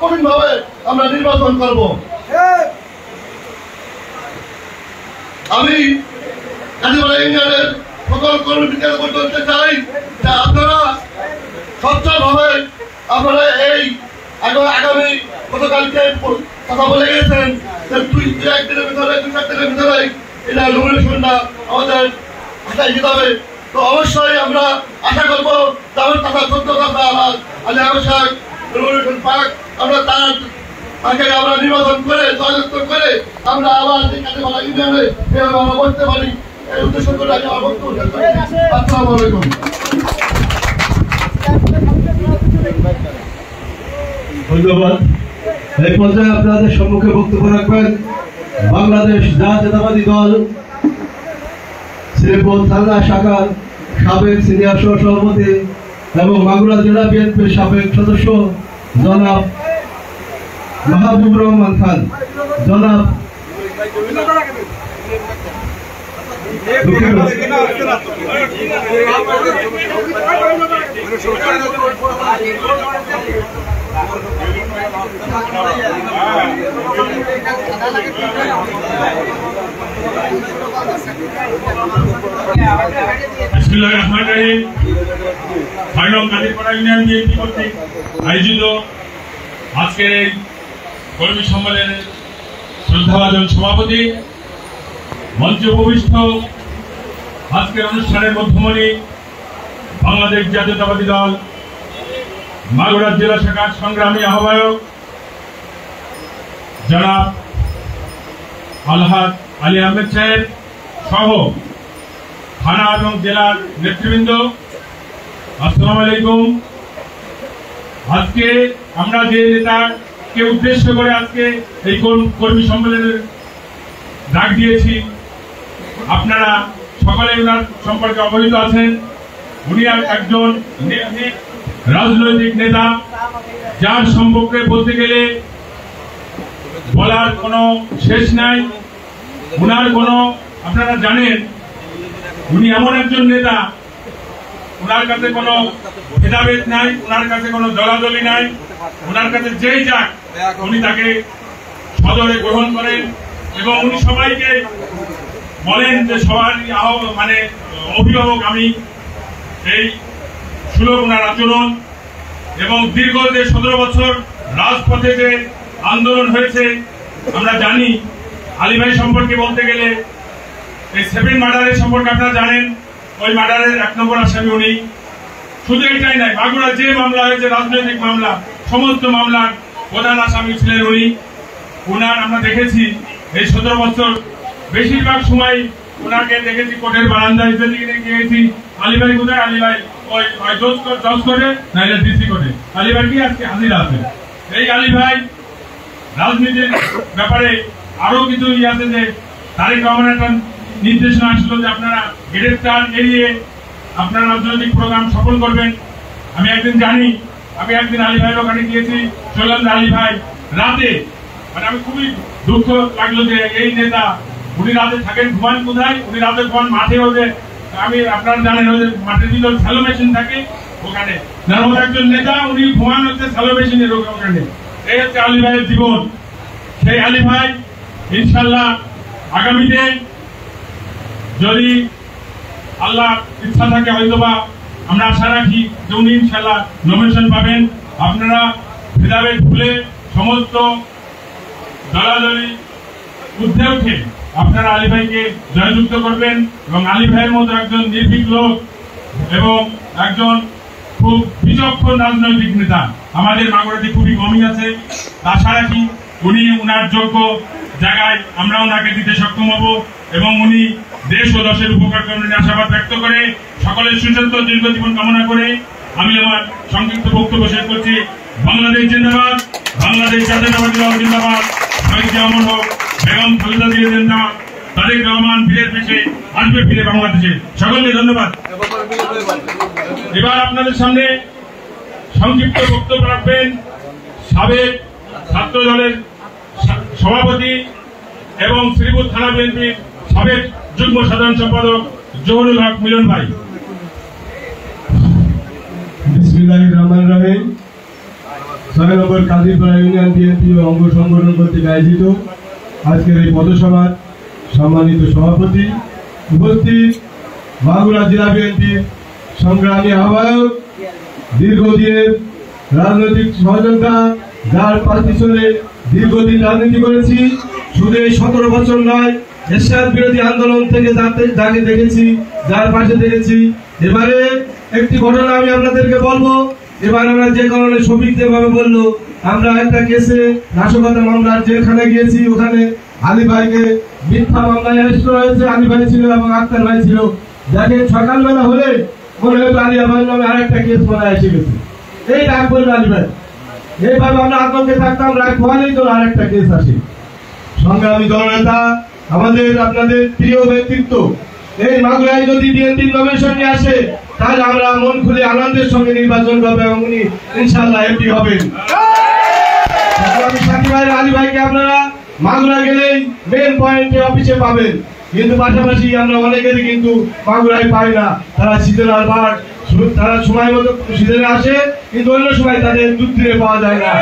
কঠিনভাবে আমরা নির্বাচন করব। আমি কাদিরপাড়া ইউনিয়নের সকল কর্মীদের বলতে চাই যে আপনারা সচ্ছলভাবে আপনারা এই আগামী গতকালকে কথা বলে গেছেন যে দুই একদিনের ভিতরে 2-4 দিনের ভিতরে এটা নমিনেশনটা আমাদের হাতে দিতে হবে। তো অবশ্যই আমরা আশা করবো যেমন কথা সত্য কথা আলহাজ আলী আহমেদ সাহেব নমিনেশন পাক, আমরা তাকে আমরা নির্বাচন করে জয়যুক্ত করে আমরা আবার কাদিরপাড়া ইউনিয়নে এভাবে আমরা বসতে পারি, এই উদ্দেশ্য করে আমি আমার বক্তব্য শেষ করছি। আসসালামু আলাইকুম। ধন্যবাদ। এই পর্যায়ে আপনাদের সম্মুখে বক্তব্য রাখবেন বাংলাদেশ জাতীয়তাবাদী দল শ্রীপুর থানা শাখার সাবেক সিনিয়র সহসভাপতি এবং মাগুরা জেলা বিএনপির সাবেক সদস্য জনাব মাহবুবুর রহমান খান। জনাব বিসমিল্লাহির রহমানির রহিম। 6 নং কাদিরপাড়া ইউনিয়ন বিএনপি কর্তৃক আয়োজিত আজকের এই কর্মী সম্মেলনের শ্রদ্ধাভাজন সভাপতি, মঞ্চে উপবিষ্ট আজকের অনুষ্ঠানের মধ্যমণি বাংলাদেশ জাতীয়তাবাদী দল মাগুরা জেলা শাখার সংগ্রামী আহ্বায়ক জনাব আলহাজ আলী আহমেদ সাহেব সহ থানা এবং জেলার নেতৃবৃন্দ, আসসালামু আলাইকুম। আজকে আমরা যে নেতাকে উদ্দেশ্য করে আজকে এই কর্মী সম্মেলনের ডাক দিয়েছি, আপনারা সকলে ওনার সম্পর্কে অবহিত আছেন। উনি একজন নির্ভীক রাজনৈতিক নেতা, যার সম্পর্কে বলতে গেলে বলার কোনো শেষ নাই। উনার কোনো, আপনারা জানেন উনি এমন একজন নেতা, ওনার কাছে কোনো ভেদাভেদ নাই, ওনার কাছে কোনো দলাদলি নাই, ওনার কাছে যেই যাক উনি তাকে সদরে গ্রহণ করেন এবং উনি সবাইকে বলেন যে সবারই মানে অভিভাবক আমি। এই সুলভ ওনার আচরণ এবং দীর্ঘ যে 17 বছর রাজপথে যে আন্দোলন হয়েছে, আমরা জানি। আলী ভাই সম্পর্কে বলতে গেলে এই 7 মার্ডারের সম্পর্কে আপনারা জানেন, ওই মার্ডারের 1 নম্বর আসামি উনি। শুধু এটাই নাই, মাগুরা যে মামলা হয়েছে রাজনৈতিক মামলা, সমস্ত মামলার প্রধান আসামি ছিলেন উনি। উনার আমরা দেখেছি এই 17 বছর বেশিরভাগ সময় ওনাকে দেখেছি কোর্টের বারান্দায় সেদিকে গিয়েছি, আলী ভাই কোথায়? আলী ভাই ওই জজ কোর্টে নাইলে ডিসি কোর্টে। আলী ভাই কি আজকে হাজিরা আছে? এই আলী ভাই রাজনীতির ব্যাপারে আরো কিছু আছে যে তারেক রহমান একটা নির্দেশনা আসলো যে আপনারা গ্রেফতার এড়িয়ে আপনার রাজনৈতিক প্রোগ্রাম সফল করবেন। আমি একদিন জানি, আমি একদিন আলী ভাইয়ের ওখানে গিয়েছি, শুনলাম যে আলী ভাই রাতে, মানে আমি খুবই দুঃখ লাগলো যে এই নেতা উনি রাতে থাকেন, ঘুমান কোথায়? উনি রাতে ঘুমান মাঠে। ওদের আমি আপনারা জানেন ওদের মাঠের ভিতর স্যালো মেশিন থাকে ওখানে, নারমদ একজন নেতা, উনি ঘুমান হচ্ছে স্যালো মেশিনের ওখানে। এই হচ্ছে আলী ভাইয়ের জীবন। সেই আলী ভাই ইনশাল্লাহ আগামীতে যদি আল্লাহ ইচ্ছা থাকে হয়তোবা আমরা আশা রাখি যে উনি ইনশাল্লাহ নমিনেশন পাবেন। আপনারা ভেদাভেদ ভুলে সমস্ত দলাদলি ঊর্ধ্বে উঠে আপনারা আলী ভাইকে জয়যুক্ত করবেন এবং আলী ভাইয়ের মতো একজন নির্ভীক লোক এবং একজন খুব বিচক্ষণ রাজনৈতিক নেতা আমাদের মাগুরাতে খুবই কমই আছে। আশা রাখি উনি উনার যোগ্য জায়গায় আমরা ওনাকে দিতে সক্ষম হব এবং উনি দেশ ও দশের উপকার করবেন আশাবাদ ব্যক্ত করে সকলের সুস্বাস্থ্য দীর্ঘ জীবন কামনা করে আমি আমার সংক্ষিপ্ত বক্তব্য শেষ করছি। বাংলাদেশ জিন্দাবাদ, বাংলাদেশ জাতীয়তাবাদী দল জিন্দাবাদ, শহীদ জিয়াউর হক, বেগম খালেদা জিয়া জিন্দাবাদ, তারেক রহমান ফিরে পেশে আসবে ফিরে বাংলাদেশে। সকলকে ধন্যবাদ। এবার আপনাদের সামনে সংক্ষিপ্ত বক্তব্য রাখবেন সাবেক ছাত্র দলের সভাপতি এবং শ্রীপুর থানা বিএনপির সাবেক যুগ্ম সাধারণ সম্পাদক জহুরুল হক মিলন ভাই। বিসমিল্লাহির রহমানির রহিম। ৬ নম্বর কাদিরপাড়া ইউনিয়ন বিএনপি ও অঙ্গ সংগঠন কর্তৃক আয়োজিত আজকের এই পথসভার সম্মানিত সভাপতি, উপস্থিত মাগুরা জেলা বিএনপির সংগ্রামী আহ্বায়ক, দীর্ঘদিনের রাজনৈতিক সহযোগিতা, যার পিছনে দীর্ঘদিন রাজনীতি করেছি, শুধু এই 17 বছর নয়, এরশাদ বিরোধী আন্দোলন থেকে যাকে দেখেছি, যার পাশে দেখেছি। এবারে একটি ঘটনা আমি আপনাদেরকে বলবো। এবার আমরা যে কারণে শফিক যেভাবে বললো, আমরা একটা কেসে নাশকতা মামলার জেলখানে গিয়েছি, ওখানে আলী ভাইকে মিথ্যা মামলায় অ্যারেস্ট করা হয়েছে। আলী ভাই ছিল এবং আক্তার ভাই ছিল। যাকে সকালবেলা হলে মনে হতো আলী ভাই নামে আরেকটা কেস মনে এসে গেছে, এই ডাক বলবে আলী ভাই। এইভাবে আমরা আতঙ্কে থাকতাম, রাত হলেই তো আরেকটা কেস আসে। সংগ্রামী দলনেতা, আমাদের আপনাদের প্রিয় ব্যক্তিত্ব, এই মাগুরায় যদি বিএনপি নমিনেশন নিয়ে আসে তাহলে আমরা মন খুলে আনন্দের সঙ্গে নির্বাচন করবো এবং উনি ইনশাআল্লাহ এমপি হবেন। সাথী ভাই আলী ভাইকে আপনারা মাগুরা গেলেই মেন পয়েন্টে অফিসে পাবেন, কিন্তু পাশাপাশি আমরা অনেকেরই কিন্তু মাগুরায় পাই না। তারা সিজনাল বার, তারা সময় মতো সিজনে আসে, কিন্তু অন্য সময় তাদের দুধ দিয়ে পাওয়া যায় না।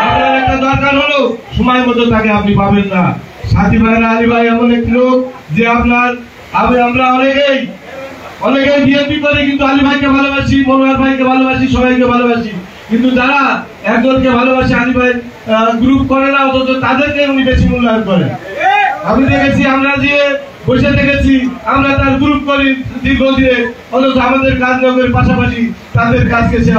আপনার একটা দরকার হলো সময় মতো তাকে আপনি পাবেন না। সাথী ভাইরা আলী ভাই এমন একটি লোক যে আপনার আমরা অনেকেই বিএনপি করে কিন্তু আলী ভাইকে ভালোবাসি, মনোয়ার ভাইকে ভালোবাসি, সবাইকে ভালোবাসি, কিন্তু যারা একজনকে ভালোবাসে আলী ভাই গ্রুপ করে না, অথচ তাদেরকে উনি বেশি মূল্যায়ন করেন। আমি দেখেছি, আমরা যে বসে দেখেছি, আমরা তার গ্রুপ করি দীর্ঘদিনে, অথচ আমাদের কাজ না করে পাশাপাশি তাদের কাজকে সে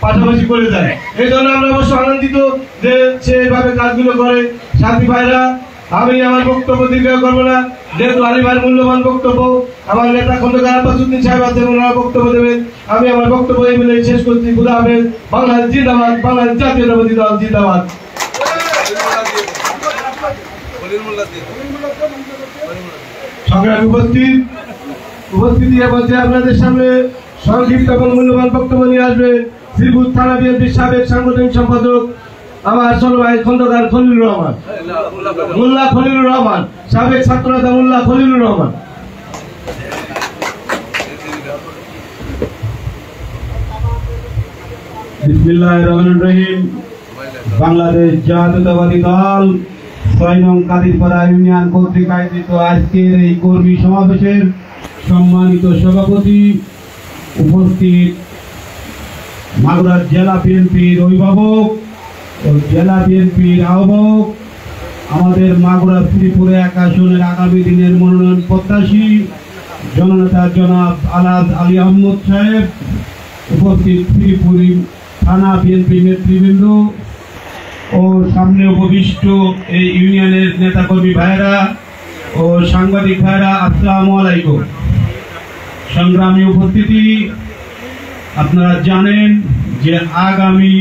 পাশাপাশি করে দেয়। এই জন্য আমরা অবশ্য আনন্দিত যে সে এইভাবে কাজগুলো করে। সাথী ভাইরা, আমি আমার বক্তব্য দীর্ঘ করবো না, যেহেতু আলী ভাইয়ের মূল্যবান বক্তব্য আমার নেতা খন্দকার আব্বাসউদ্দিন সাহেব আছেন, ওনারা বক্তব্য দেবেন। আমি আমার বক্তব্য এই বলে শেষ করছি। খুদা হাফেজ। বাংলাদেশ জিন্দাবাদ, বাংলাদেশ জাতীয়তাবাদী দল জিন্দাবাদ। সংগ্রামী উপস্থিতি বলছে আপনাদের সামনে সংক্ষিপ্ত এবং মূল্যবান বক্তব্য নিয়ে আসবেন শ্রীপুর থানা বিএনপির সাবেক সাংগঠনিক সম্পাদক আমার ছোট ভাই খন্দকার খলিলুর রহমান, মোল্লা খলিলুর রহমান, সাবেক ছাত্রনেতা মোল্লা খলিলুর রহমান। বিসমিল্লাহির রহমানির রহিম। বাংলাদেশ জাতীয়তাবাদী দল ৬ নং কাদিরপাড়া ইউনিয়ন কর্তৃক আয়োজিত আজকের এই কর্মী সমাবেশের সম্মানিত সভাপতি, উপস্থিত মাগুরা জেলা বিএনপির অভিভাবক ও জেলা বিএনপির আহ্বায়ক, আমাদের মাগুরা শ্রীপুরে ১ আসনের আগামী দিনের মনোনয়ন প্রত্যাশী জননেতা জনাব আলাদ আলী আহমদ সাহেব, উপস্থিত শ্রীপুরি থানা বিএনপি নেতৃবৃন্দ ও সামনে উপবিষ্ট এই ইউনিয়নের নেতাকর্মী ভাইয়েরা, ও সাংবাদিক ভাইরা, আসসালামু আলাইকুম। সংগ্রামী উপস্থিতি, আপনারা জানেন যে আগামী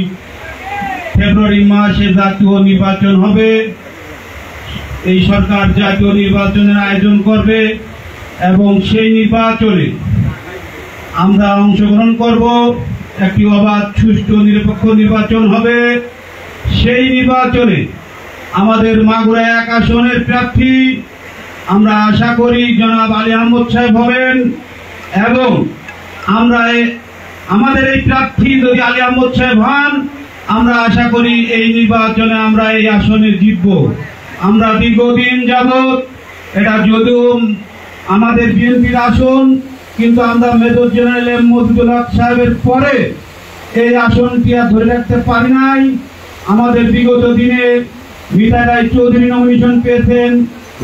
ফেব্রুয়ারি মাসে জাতীয় নির্বাচন হবে। এই সরকার জাতীয় নির্বাচনের আয়োজন করবে এবং সেই নির্বাচনে আমরা অংশগ্রহণ করব। একটি অবাধ, সুষ্ঠু, নিরপেক্ষ নির্বাচন হবে। সেই নির্বাচনে আমাদের মাগুরা 1 আসনের প্রার্থী আমরা আশা করি জনাব আলী আহমদ সাহেব হবেন এবং আমাদের এই প্রার্থী যদি আলী আহমদ সাহেব হন, আমরা আশা করি এই নির্বাচনে আমরা এই আসনে জিতব। আমরা দীর্ঘদিন যাবৎ, এটা যদিও আমাদের বিএনপির আসন, কিন্তু আমরা মেজর জেনারেল এম মজিদুল হক সাহেবের পরে এই আসনটি আর ধরে রাখতে পারি নাই। আমাদের বিগত দিনে মিতা রায় চৌধুরী নমিনেশন পেয়েছেন,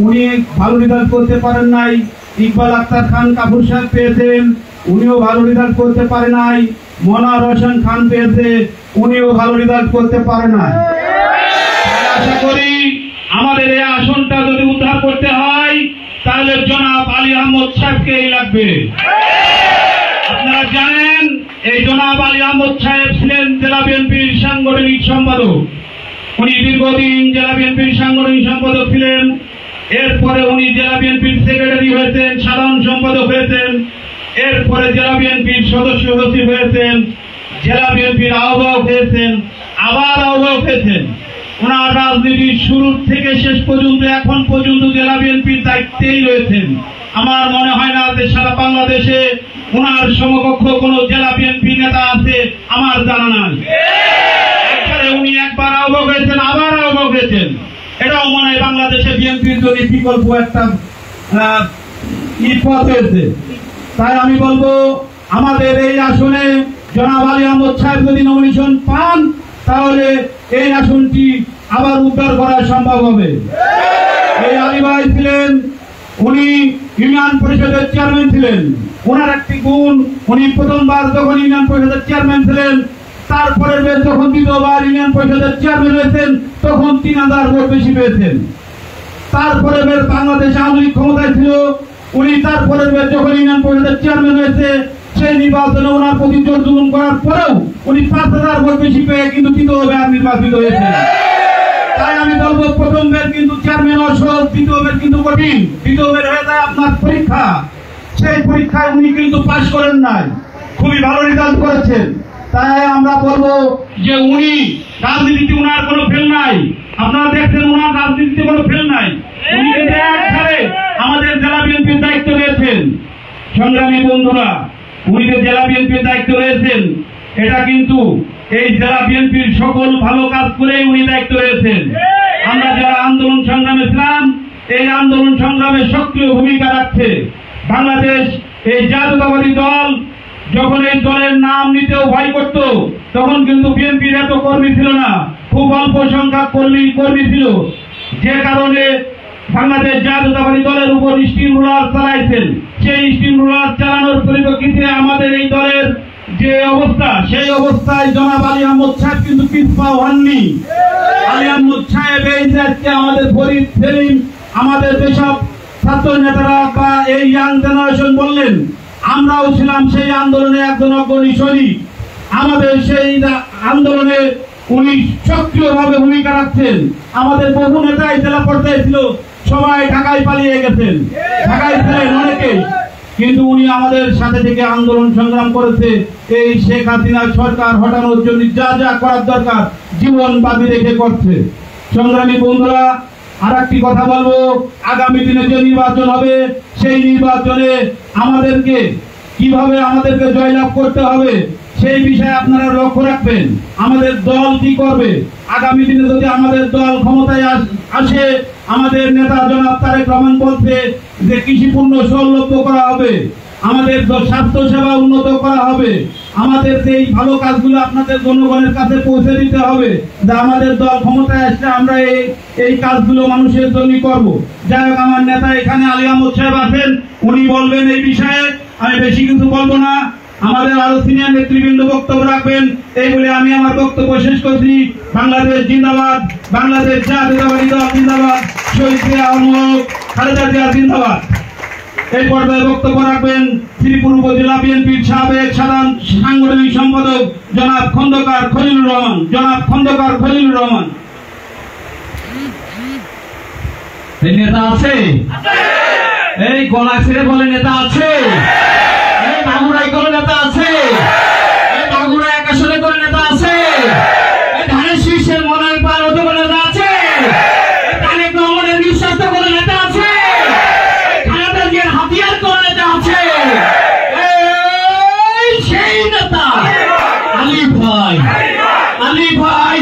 উনি ভালো রেজাল্ট করতে পারেন নাই। ইকবাল আক্তার খান কাপুর সাহেব পেয়েছেন, উনিও ভালো রেজাল্ট করতে পারে নাই। মনোয়ার হোসেন খান পেয়েছে, উনিও ভালো রেজাল্ট করতে পারে নাই। আশা করি আমাদের এই আসনটা যদি উদ্ধার করতে হয়, তাহলে জনাব আলী আহমদ সাহেবকেই লাগবে। আপনারা জানেন এই জনাব আলী আহমদ সাহেব ছিলেন জেলা বিএনপির সাংগঠনিক সম্পাদক। উনি দীর্ঘদিন জেলা বিএনপির সাংগঠনিক সম্পাদক ছিলেন। এরপরে উনি জেলা বিএনপির সেক্রেটারি হয়েছেন, সাধারণ সম্পাদক হয়েছেন। এরপরে জেলা বিএনপির সদস্য সচিব হয়েছেন, জেলা বিএনপির আহ্বায়ক হয়েছেন, আবার আহ্বায়ক হয়েছেন। ওনার রাজনীতির শুরু থেকে শেষ পর্যন্ত এখন পর্যন্ত জেলা বিএনপির দায়িত্বেই রয়েছেন। আমার মনে হয় না যে সারা বাংলাদেশে ওনার সমকক্ষ কোন জেলা বিএনপি নেতা আছে, আমার জানা নাই। উনি একবার আহ্বায়ক হয়েছেন, আবার আহ্বায়ক হয়েছেন। এটাও মনে হয় বাংলাদেশে বিএনপির জন্য বিকল্প একটা পথ হয়েছে। তাই আমি বলবো, আমাদের এই আসনে জনাব আলী আহমদ সাহেব যদি নমিনেশন পান, তাহলে এই আসনটি আবার উদ্ধার করা সম্ভব হবে। এই আলী ভাই ছিলেন, উনি ইউনিয়ন পরিষদের চেয়ারম্যান ছিলেন। ওনার একটি গুণ, উনি প্রথমবার যখন ইউনিয়ন পরিষদের চেয়ারম্যান ছিলেন, তারপরে যখন দ্বিতীয়বার ইউনিয়ন পরিষদের চেয়ারম্যান হয়েছেন, তখন 3000 ভোট বেশি পেয়েছেন। তারপরে বাংলাদেশ আওয়ামী লীগ ক্ষমতায় ছিল, উনি তারপরে যখন ইউনিয়ন পরিষদের চেয়ারম্যান হয়েছে, সেই নির্বাচনে ওনার প্রতি জোর জুলুম করার পরেও উনি 5000 ভোট বেশি পেয়ে কিন্তু তৃতীয়বার নির্বাচিত হয়েছেন। তাই আমি বলবো, প্রথমবার কিন্তু চেয়ারম্যান অসহজ, দ্বিতীয়বার কিন্তু কঠিন। দ্বিতীয়বার হয়ে যায় আপনার পরীক্ষা। সেই পরীক্ষায় উনি কিন্তু পাশ করেন নাই, খুবই ভালো রেজাল্ট করেছেন। তাই আমরা বলবো যে উনি রাজনীতিতে উনার কোনো ফেল নাই। আপনারা দেখছেন উনার রাজনীতিতে কোনো ফেল নাই। উনি কিন্তু একবারে আমাদের জেলা বিএনপির দায়িত্ব রয়েছেন। সংগ্রামী বন্ধুরা, উনি যে জেলা বিএনপির দায়িত্ব রয়েছেন, এটা কিন্তু এই জেলা বিএনপির সকল ভালো কাজ করে উনি দায়িত্ব রয়েছেন। আমরা যারা আন্দোলন সংগ্রামে ছিলাম, এই আন্দোলন সংগ্রামে সক্রিয় ভূমিকা রাখছে। বাংলাদেশ এই জাতীয়তাবাদী দল যখন এই দলের নাম নিতেও ভয় করত, তখন কিন্তু বিএনপির এত কর্মী ছিল না, খুব অল্প সংখ্যক কর্মী ছিল। যে কারণে বাংলাদেশ জাতীয়তাবাদী দলের উপর স্টিম রোলার চালাইছেন। সেই স্টিম রোলার চালানোর পরিপ্রেক্ষিতে আমাদের এই দলের যে অবস্থা, সেই অবস্থায় জনাব আলী আহমদ সাহেব কিন্তু পিছপা হননি। আলী আহমদ সাহেব এই যে আজকে আমাদের ফরিদ সেলিম, আমাদের যেসব ছাত্র নেতারা বা এই ইয়াং জেনারেশন বললেন, আমরাও ছিলাম সেই আন্দোলনে একজন অগ্রণী সৈনিক। আমাদের সেই আন্দোলনে উনি সক্রিয়ভাবে ভূমিকা রাখছেন। আমাদের বহু নেতাই জেলা পর্যায়ে ছিল, সবাই ঢাকায় পালিয়ে গেছেন, ঢাকায় ছিলেন অনেকেই, কিন্তু উনি আমাদের সাথে থেকে আন্দোলন সংগ্রাম করেছে। এই শেখ হাসিনা সরকার হটানোর জন্য যা যা করার দরকার জীবন বাজি রেখে করছে। সংগ্রামী বন্ধুরা, আর একটি কথা বলবো, আগামী দিনে যে নির্বাচন হবে, সেই নির্বাচনে আমাদেরকে জয়লাভ করতে হবে, সেই বিষয়ে আপনারা লক্ষ্য রাখবেন। আমাদের দল কি করবে? আগামী দিনে যদি আমাদের দল ক্ষমতায় আসে, আমাদের নেতা জনাব তারেক রহমান বলছে যে কৃষিপণ্য সহলভ্য করা হবে, আমাদের স্বাস্থ্য সেবা উন্নত করা হবে, আমাদের এই ভালো কাজগুলো আপনাদের জনগণের কাছে পৌঁছে দিতে হবে, যে আমাদের দল ক্ষমতায় আসলে আমরা এই কাজগুলো মানুষের জন্য করব। যাই হোক, আমার নেতা এখানে আলী আহমদ সাহেব আছেন, উনি বলবেন এই বিষয়ে। আমি বেশি কিছু বলবো না, আমাদের আরো সিনিয়র নেতৃবৃন্দ বক্তব্য রাখবেন, এই বলে আমি আমার বক্তব্য শেষ করছি। বাংলাদেশ জিন্দাবাদ, বাংলাদেশ জাতীয়তাবাদী দল জিন্দাবাদ, শহীদ জিয়া অমর, খালেদা জিয়া জিন্দাবাদ। এই পর্যায়ে বক্তব্য রাখবেন শ্রীপুর উপজেলা বিএনপির সাবেক সাধারণ সাংগঠনিক সম্পাদক জনাব খন্দকার খলিলুর রহমান। এই নেতা আছে? এই গলা ছেড়ে বলে নেতা আছে? এই মাগুরাই করে নেতা আছে? এই মাগুরা এক আসনে করে নেতা আছে? এই ধানের শীর্ষের মনের পার হতে করে নেতা আছে? এই তারেক রহমানের বিশ্বাস করে নেতা আছে? খালেদা জিয়ার হাতিয়ার করে নেতা আছে? এই সেই নেতা আলী ভাই, আলী ভাই,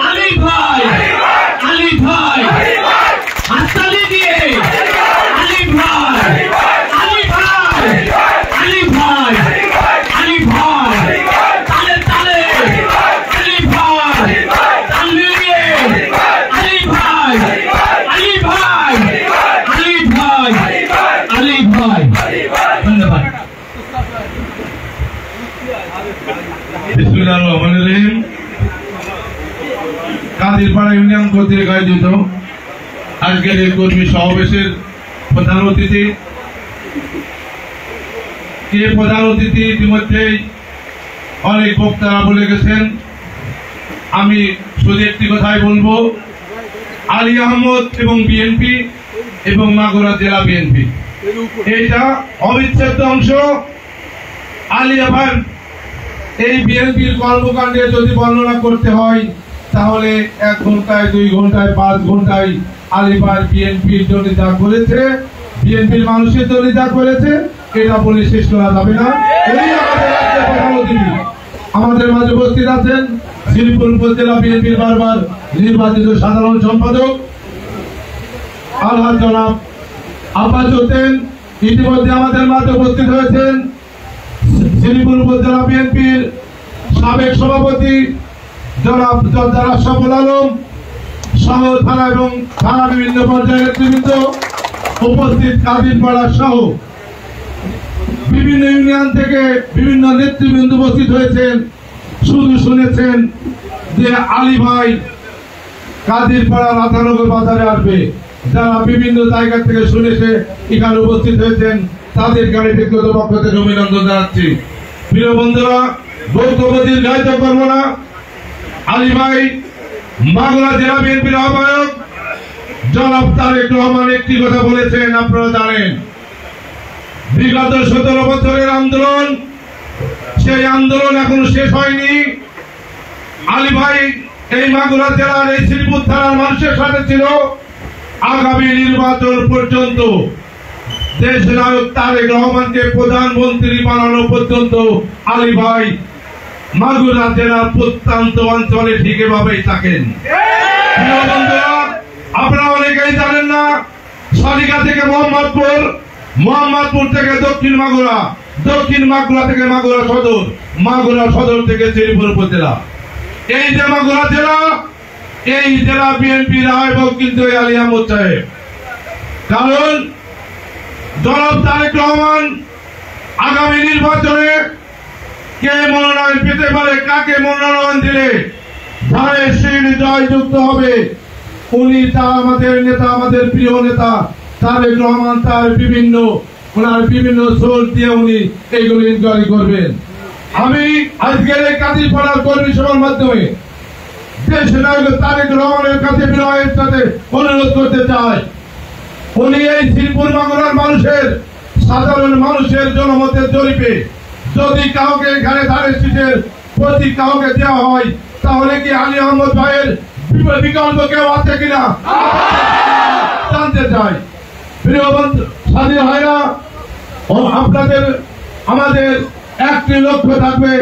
আলী ভাই, আলী ভাই, হাততালি দিয়ে আলী ভাই, আলী ভাই, আলী ভাই, আলী ভাই, তালে তালে আলী ভাই, তাল মিলিয়ে আলী ভাই, আলী ভাই, আলী ভাই, আলী ভাই। ধন্যবাদ। বিসমিল্লাহির রহমানির রহিম। কাদিরপাড়া ইউনিয়ন কর্তৃক আয়োজিত আজকের এই কর্মী সমাবেশের প্রধান অতিথি ইতিমধ্যেই অনেক বক্তারা বলে গেছেন। আমি শুধু একটি কথাই বলবো, আলী আহমদ এবং বিএনপি এবং মাগুরা জেলা বিএনপি এইটা অবিচ্ছেদ্য অংশ। আলী আবার এই বিএনপির কর্মকাণ্ডে যদি বর্ণনা করতে হয় তাহলে 1 ঘন্টায়, 2 ঘন্টায়, 5 ঘন্টায় আলিবার বিএনপির জন্য যা করেছে, বিএনপির মানুষের জন্য যা করেছে, এটা বলে শেষ করা যাবে না। এই আমাদের প্রধান অতিথি আমাদের মাঝে উপস্থিত আছেন শ্রীপুর উপজেলা বিএনপির বারবার নির্বাচিত সাধারণ সম্পাদক আলহাজ জনাব আব্বাস হোসেন। ইতিমধ্যে আমাদের মাঝে উপস্থিত হয়েছেন শ্রীপুর উপজেলা বিএনপির সাবেক সভাপতি জনাব জর্দার আশরাফুল আলম সহ থানা এবং থানা বিভিন্ন পর্যায়ের নেতৃবৃন্দ উপস্থিত, কাদিরপাড়া সহ বিভিন্ন ইউনিয়ন থেকে বিভিন্ন নেতৃবৃন্দ উপস্থিত হয়েছেন। শুধু শুনেছেন যে আলী ভাই কাদিরপাড়া রাধানগর বাজারে আসবে। যারা বিভিন্ন জায়গা থেকে শুনেছে এখানে উপস্থিত হয়েছেন তাদের গাড়ি ব্যক্তিগত পক্ষ থেকে অভিনন্দন জানাচ্ছি। প্রিয় বন্ধুরা, বক্তব্য দীর্ঘায়িত করব না। আলী ভাই মাগুরা জেলা বিএনপির আহ্বায়ক জনাব তারেক রহমান একটি কথা বলেছেন, আপনারা জানেন। বিগত 17 বছরের আন্দোলন, সেই আন্দোলন এখনো শেষ হয়নি। আলী ভাই এই মাগুরা জেলার এই শ্রীপুর থানার মানুষের সাথে ছিল আগামী নির্বাচন পর্যন্ত। দেশ নায়ক তারেক রহমানকে প্রধানমন্ত্রী বানানো পর্যন্ত আলী ভাই মাগুরা জেলার প্রত্যন্ত অঞ্চলে ঠিকভাবেই থাকেন। আপনারা অনেকেই জানেন না, সালিকা থেকে মোহাম্মদপুর থেকে দক্ষিণ মাগুরা থেকে মাগুরা সদর থেকে শ্রীপুর উপজেলা। এই যে মাগুরা জেলা, এই জেলা বিএনপির আহ্বায়ক কিন্তু আলী আহমদ সাহেব। কারণ জনাব তারেক রহমান আগামী নির্বাচনে কে মনোনয়ন পেতে পারে, কাকে মনোনয়ন দিলে ধানের শীষ জয়যুক্ত হবে, উনি তা আমাদের নেতা, আমাদের প্রিয় নেতা তারেক রহমান ওনার বিভিন্ন সোর্স দিয়ে উনি এইগুলো ইনকোয়ারি করবেন। আমি আজকের এই কাদিরপাড়ার কর্মী সভার মাধ্যমে দেশ নায়ক তারেক রহমানের কাছে বিনয়ের সাথে অনুরোধ করতে চাই, উনি এই শ্রীপুর মাগুরার মানুষের, সাধারণ মানুষের জনমতের জরিপে যদি কাউকে এখানে ধানের শীষের প্রতীক কাউকে দেওয়া হয় তাহলে কি আলী আহমদ ভাইয়ের বিকল্প কেউ আছে কিনা জানতে চাই। প্রিয় বন্ধু সাথী ভাইরা, আপনাদের আমাদের একটি লক্ষ্য থাকবে,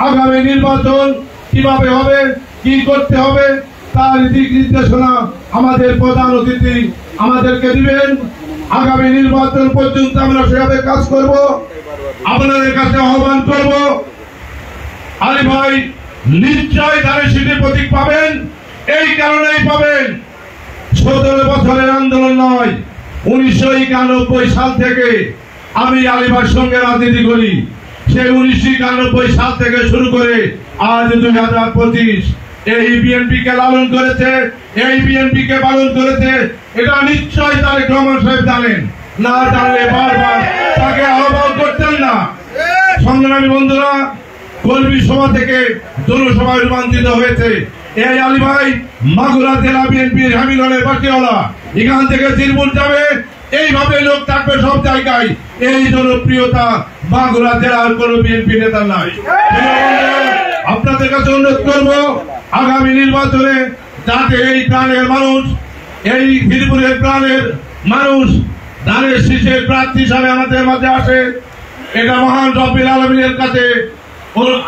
আগামী নির্বাচন কিভাবে হবে, কি করতে হবে তার দিক নির্দেশনা আমাদের প্রধান অতিথি আমাদেরকে দিবেন। আগামী নির্বাচন পর্যন্ত আমরা সেভাবে কাজ করব। আপনাদের কাছে আহ্বান করব, আলী ভাই নিশ্চয় ধানের শীষের প্রতীক পাবেন। এই কারণেই পাবেন, 17 বছরের আন্দোলন নয়, 1991 সাল থেকে আমি আলী ভাইয়ের সঙ্গে রাজনীতি করি। সেই 1991 সাল থেকে শুরু করে আজ 2025 এই বিএনপি কে লালন করেছে, এই বিএনপি কে পালন করেছে, এটা নিশ্চয় তারেক রহমান সাহেব জানেন। না জানলে বারবার তাকে আহ্বান করতেন না। সংগ্রামী বন্ধুরা, কর্মী সভা থেকে জনসভায় রূপান্তরিত হয়েছে। এই আলী ভাই মাগুরা জেলা বিএনপির হ্যামিলনের বাসিওয়ালা, এখান থেকে শ্রীপুর যাবে, এইভাবে লোক থাকবে সব জায়গায়। এই জনপ্রিয়তা মাগুরা জেলার কোন বিএনপি নেতা নাই। আপনাদের কাছে অনুরোধ করবো, আগামী নির্বাচনে যাতে এই প্রাণের মানুষ, এই শ্রীপুরের প্রাণের মানুষ ধানের শীষের প্রার্থী হিসাবে আমাদের মাঝে আসে, এটা মহান রব্বুল আলামিনের কাছে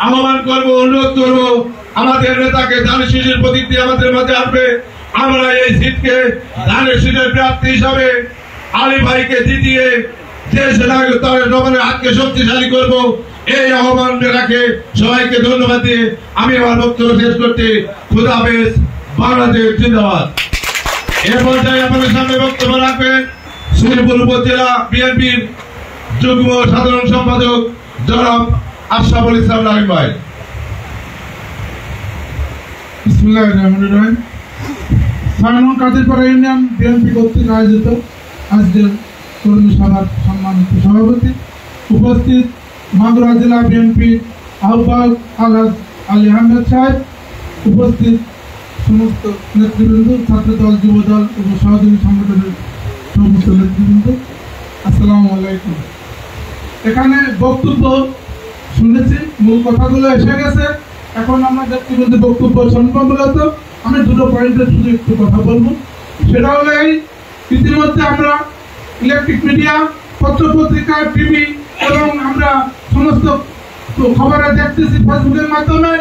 আহ্বান করবো, অনুরোধ করবো। আমাদের নেতাকে ধানের শীষের প্রতীক দিয়ে আমাদের মাঝে আসবে। আমরা এই সিটকে ধানের শীষের প্রার্থী হিসাবে আলী ভাইকে জিতিয়ে দেশ নাগরিক রহমানের হাতকে শক্তিশালী করবো, এই আহ্বান রাখে সবাইকে ধন্যবাদ দিয়ে আমি আমার বক্তব্য শেষ করতে। খুদা হাফেজ, বাংলাদেশ জিন্দাবাদ। এ পর্যায়ে আপনাদের সামনে বক্তব্য রাখবেন শ্রীপুর উপজেলা বিএনপির যুগ্ম সাধারণ সম্পাদক জনাব আশরাফুল ইসলাম নাহিম ভাই। বিসমিল্লাহির রহমানির রহিম। ৬ নং কাদিরপাড়া ইউনিয়ন বিএনপি কর্তৃক আয়োজিত আজকের কর্মী সভার সম্মানিত সভাপতি, উপস্থিত মাগুরা জেলা বিএনপির আহ্বায়ক আলহাজ আলী আহমেদ সাহেব, উপস্থিত সমস্ত নেতৃবৃন্দ, ছাত্রদল, যুবদল এবং সহযোগী সংগঠনের সমস্ত নেতৃবৃন্দ, আসসালামু আলাইকুম। এখানে বক্তব্য শুনেছি, মূল কথাগুলো এসে গেছে। এখন আমরা ব্যক্তিগত বক্তব্য শুনবো। মূলত আমি দুটো পয়েন্টের শুধু একটু কথা বলবো। সেটা হলো এই, ইতিমধ্যে আমরা ইলেকট্রিক মিডিয়া, পত্রপত্রিকা, টিভি এবং আমরা সমস্ত খবরে দেখতেছি ফেসবুকের মাধ্যমে,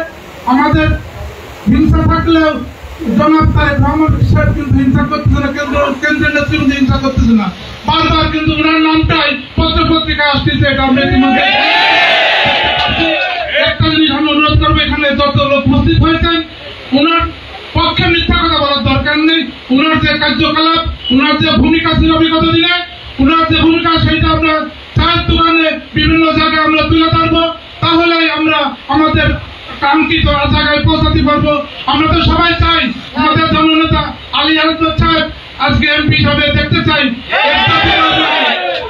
আমাদের হিংসা থাকলেও জনাব তারেক রহমান সাহেব কিন্তু হিংসা করতেছে না, কেন্দ্রের নেতৃত্ব হিংসা করতেছে না। বারবার কিন্তু ওনার নামটাই পত্রপত্রিকা আসতেছে। এটা আমরা ইতিমধ্যে একটা জিনিস আমি অনুরোধ করবো, এখানে যত লোক উপস্থিত হয়েছেন, ওনার পক্ষে মিথ্যা কথা বলার দরকার নেই। ওনার যে কার্যকলাপ, ওনার যে ভূমিকা ছিল বিগত দিনে, ওনার যে ভূমিকা সেইটা আমরা চায়ের দোকানে বিভিন্ন জায়গায় আমরা তুলে ধরবো। তাহলেই আমরা আমাদের কাঙ্ক্ষিত জায়গায় পৌঁছাতে পারবো। আমরা তো সবাই চাই আমাদের জননেতা আলী আহমেদ সাহেব আজকে এমপি হিসাবে দেখতে চাই।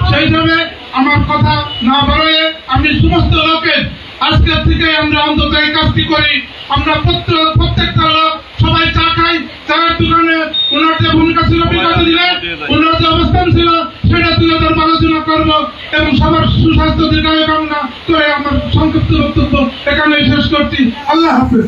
সেই হিসাবে আমার কথা না বাড়িয়ে আমি সমস্ত লোকের আজকের থেকে আমরা অন্তত এই কাজটি করি। আমরা প্রত্যেকটা লোক সবাই চা খাই, চায়ের দোকানে ওনার যে ভূমিকা ছিল বিগত দিনে, ওনার যে অবস্থান ছিল সেটা তুলে ধরবো, আলোচনা করবো এবং সবার সুস্বাস্থ্য দীর্ঘায়ু কামনা করে আমার সংক্ষিপ্ত বক্তব্য এখানে শেষ করছি। আল্লাহ হাফেজ।